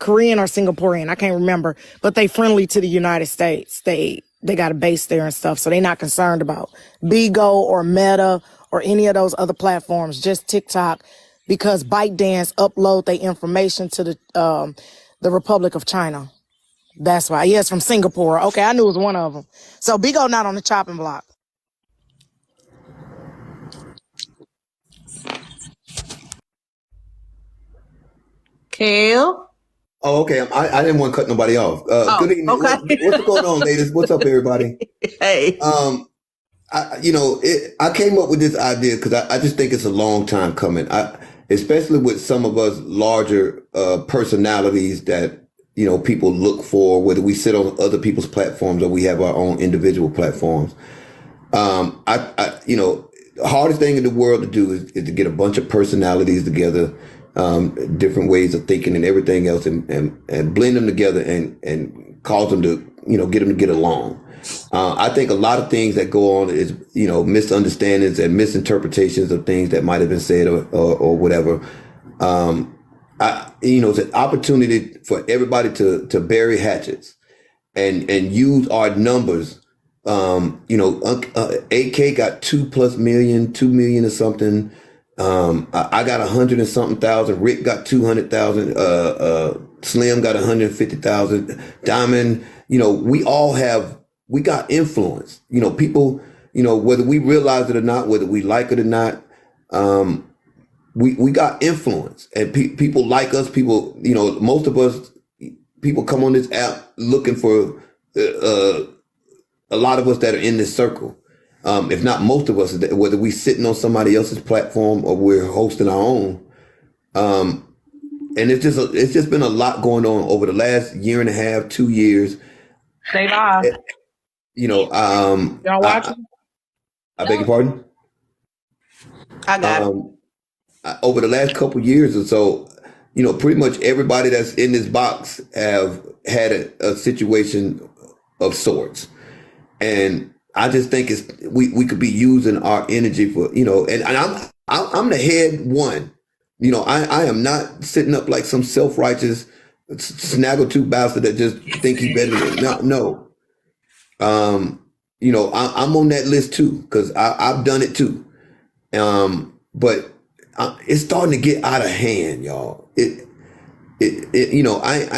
Korean or Singaporean, I can't remember, but they friendly to the United States. They got a base there and stuff, so they not concerned about Bigo or Meta or any of those other platforms. Just TikTok, because ByteDance upload their information to the Republic of China. That's why. Yes, from Singapore. Okay, I knew it was one of them. So Bigo not on the chopping block. Kel. Oh, okay. I didn't want to cut nobody off. Oh, Good evening. okay. What's going on, ladies? What's up, everybody? Hey. I came up with this idea because I just think it's a long time coming. Especially with some of us larger personalities that people look for, whether we sit on other people's platforms or we have our own individual platforms. The hardest thing in the world to do is to get a bunch of personalities together, different ways of thinking and everything else, and blend them together and cause them to get them to get along. I think a lot of things that go on is, misunderstandings and misinterpretations of things that might have been said or whatever. It's an opportunity for everybody to bury hatchets and use our numbers. AK got 2+ million, 2 million or something. I got 100 and something thousand. Rick got 200,000. Slim got 150,000. Diamond, we got influence. People, whether we realize it or not, whether we like it or not, we got influence, and people like us. People, most of us, people come on this app looking for a lot of us that are in this circle. If not most of us, whether we sitting on somebody else's platform or we're hosting our own. And it's just been a lot going on over the last year and a half, 2 years. Stay live. Y'all watching? I beg your pardon? I got it. Over the last couple years or so, pretty much everybody that's in this box have had a situation of sorts. And I just think we could be using our energy for, and I'm the head one. I am not sitting up like some self-righteous snaggletooth bastard that just think he better than me. No. I'm on that list too, because I've done it too. But it's starting to get out of hand, y'all. I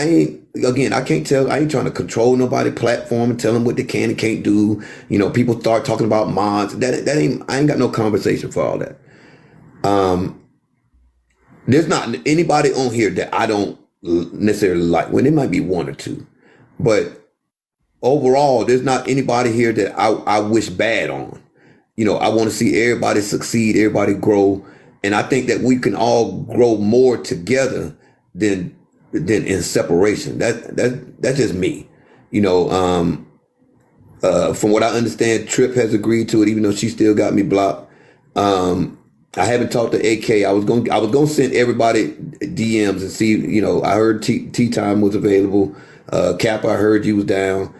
ain't, again, I can't tell, I ain't trying to control nobody platform and tell them what they can and can't do. People start talking about mods. I ain't got no conversation for all that. There's not anybody on here that I don't necessarily like. Well, there might be one or two, but overall, there's not anybody here that I wish bad on. I want to see everybody succeed, everybody grow. And I think that we can all grow more together than in separation. That's just me. From what I understand, Trip has agreed to it, even though she still got me blocked. I haven't talked to AK. I was gonna send everybody DMs and see. I heard Tea Time was available. Kappa, I heard you was down.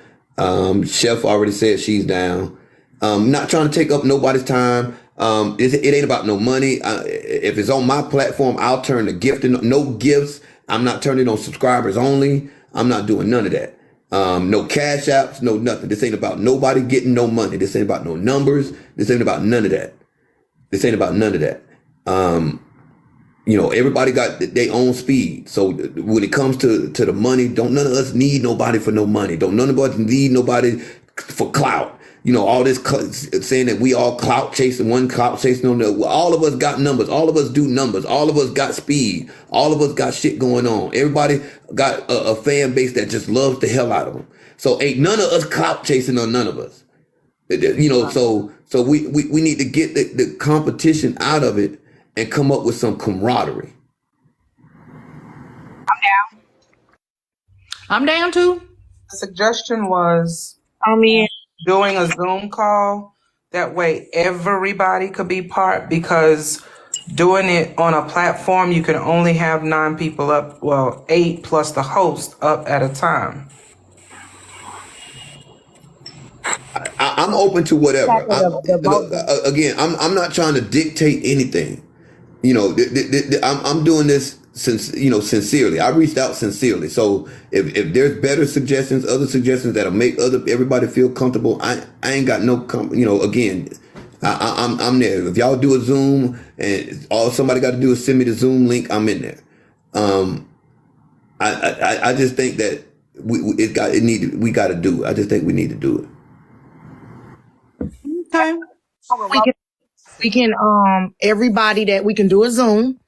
Chef already said she's down. Not trying to take up nobody's time. It ain't about no money. If it's on my platform, I'll turn the gift and no gifts. I'm not turning on subscribers only. I'm not doing none of that. No cash apps, no nothing. This ain't about nobody getting no money. This ain't about no numbers. This ain't about none of that. Everybody got their own speed. So when it comes to the money, don't none of us need nobody for no money. Don't none of us need nobody for clout. All this saying that we all clout chasing, one clout chasing on the. All of us got numbers. All of us do numbers. All of us got speed. All of us got shit going on. Everybody got a fan base that just loves the hell out of them. So ain't none of us clout chasing on none of us. So we need to get the competition out of it and come up with some camaraderie. I'm down too. The suggestion was doing a Zoom call. That way everybody could be part, because doing it on a platform, you can only have 9 people up, 8 plus the host up at a time. I'm open to whatever. Look, Again, I'm not trying to dictate anything. I'm doing this sincerely. I reached out sincerely. So if there's better suggestions, other suggestions that'll make everybody feel comfortable, I ain't got no again, I'm there. If y'all do a Zoom and all somebody got to do is send me the Zoom link, I'm in there. I just think that we got to do it. I just think we need to do it. Okay. We can everybody that we can do a Zoom,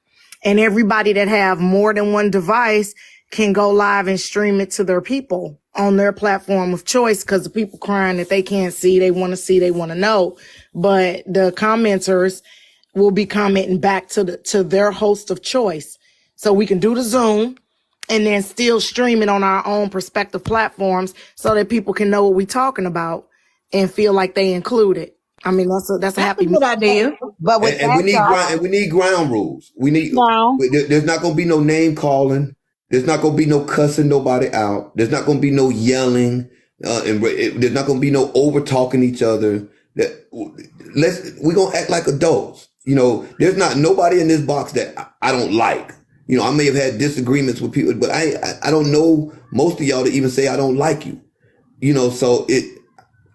and everybody that have more than one device can go live and stream it to their people on their platform of choice, because the people crying that they can't see, they want to know. But the commenters will be commenting back to their host of choice. So we can do the Zoom and then still stream it on our own prospective platforms so that people can know what we're talking about and feel like they included. I mean, that's a happy good idea. But with and we need ground rules. There's not going to be no name calling. There's not going to be no cussing nobody out. There's not going to be no yelling. There's not going to be no over talking each other. We're going to act like adults. There's not nobody in this box that I don't like. I may have had disagreements with people, but I don't know most of y'all to even say I don't like you. So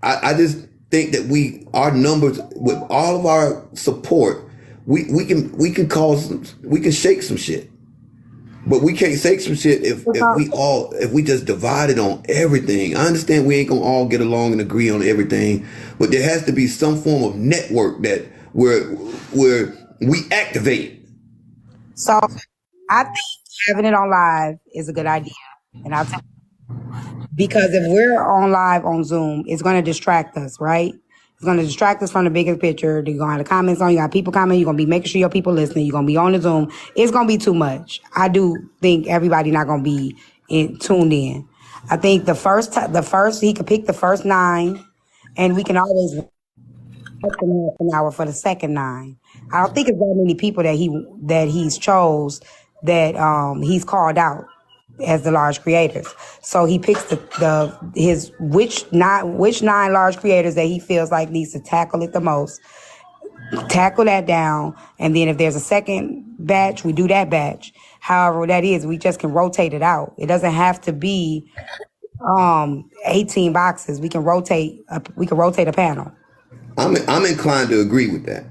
I just think that our numbers, with all of our support, we can shake some shit. But we can't shake some shit if we just divided on everything. I understand we ain't gonna all get along and agree on everything, but there has to be some form of network that where we activate. So I think having it on live is a good idea. And I'll tell you, because if we're on live on Zoom, it's going to distract us, right? It's going to distract us from the bigger picture. You're going to have the comments on. You got people commenting. You're going to be making sure your people listening. You're going to be on the Zoom. It's going to be too much. I do think everybody not going to be tuned in. I think the first he could pick the first 9, and we can always half an hour for the second 9. I don't think it's that many people that he's chose that he's called out as the large creators. So he picks which 9 large creators that he feels like needs to tackle it the most, tackle that down, and then if there's a second batch, we do that batch. However that is, we just can rotate it out. It doesn't have to be 18 boxes. We can rotate a panel. I'm inclined to agree with that.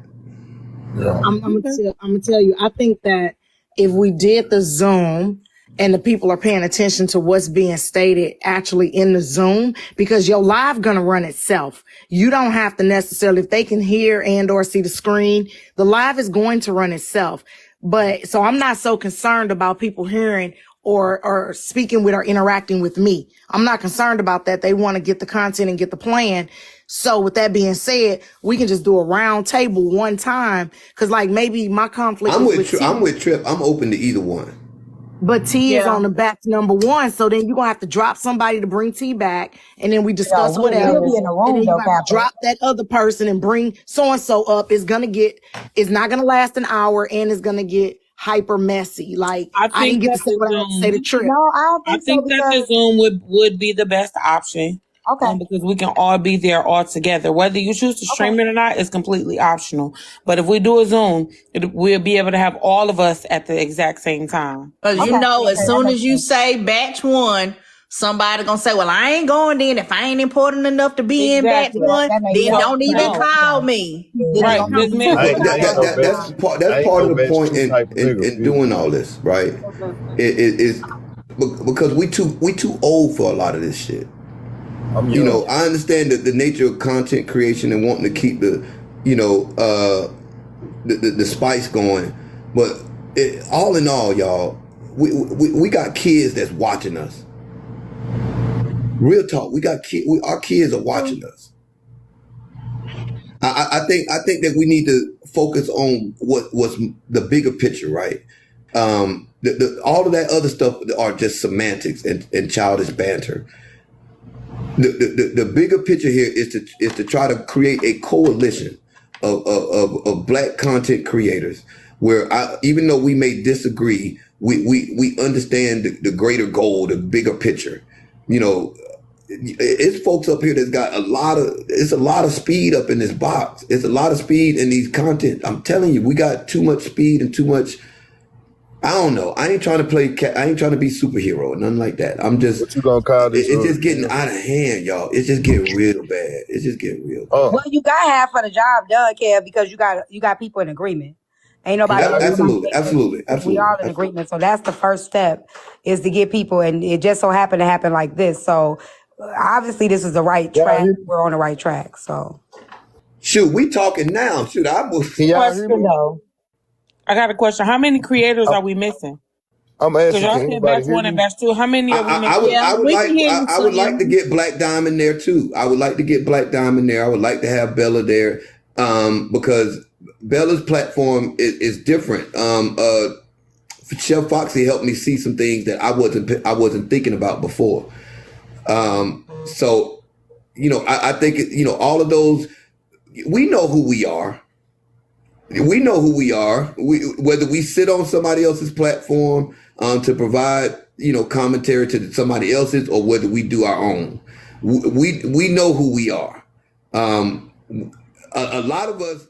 Yeah. I'm gonna tell you, I think that if we did the Zoom and the people are paying attention to what's being stated actually in the Zoom, because your live gonna run itself. You don't have to necessarily, if they can hear and or see the screen, the live is going to run itself. But so I'm not so concerned about people hearing or speaking with or interacting with me. I'm not concerned about that. They want to get the content and get the plan. So with that being said, we can just do a round table one time. Cause like maybe my conflict I'm with Trip. I'm open to either one. But T is on the back number 1. So then you're going to have to drop somebody to bring T back. And then we discuss whatever. We'll be in the room, and then you though, got to drop that other person and bring so-and-so up. It's not going to last an hour, and it's going to get hyper messy. Like I didn't get to say what I had to say to Trip. No, I don't think so. That the Zoom would be the best option. Okay. Because we can all be there all together. Whether you choose to stream it or not is completely optional. But if we do a Zoom, we'll be able to have all of us at the exact same time. Because as soon as you say batch 1, somebody gonna say, well, I ain't going then. If I ain't important enough to be in batch 1, then don't even call me. Right. That's part of the point in doing all this, right? It is because we too old for a lot of this shit. I understand that the nature of content creation and wanting to keep the spice going, but all in all, y'all, we got kids that's watching us. Real talk, we got kids. Our kids are watching us. I think that we need to focus on what's the bigger picture, right? All of that other stuff are just semantics and childish banter. The bigger picture here is to try to create a coalition of Black content creators where even though we may disagree, we understand the greater goal, the bigger picture. it's folks up here that's got a lot of speed up in this box. It's a lot of speed in these content. I'm telling you, we got too much speed and too much. I don't know. I ain't trying to be superhero or nothing like that. I'm just. What you gonna call this? It's just getting out of hand, y'all. It's just getting real bad. It's just getting real bad. Well, you got half of the job done, Kev, because you got people in agreement. Ain't nobody. Absolutely. We all in agreement. So that's the first step, is to get people, and it just so happened to happen like this. So obviously this is the right track. We're on the right track. So shoot, we talking now. Shoot, I was. Question though. I got a question. How many creators are we missing? I'm asking. Y'all said batch 1 and batch 2. How many are we missing? I would like to get Black Diamond there too. I would like to get Black Diamond there. I would like to have Bella there, because Bella's platform is different. Chef Foxy helped me see some things that I wasn't thinking about before. So, I think all of those. We know who we are. We know who we are. Whether we sit on somebody else's platform to provide, commentary to somebody else's, or whether we do our own, we know who we are. A lot of us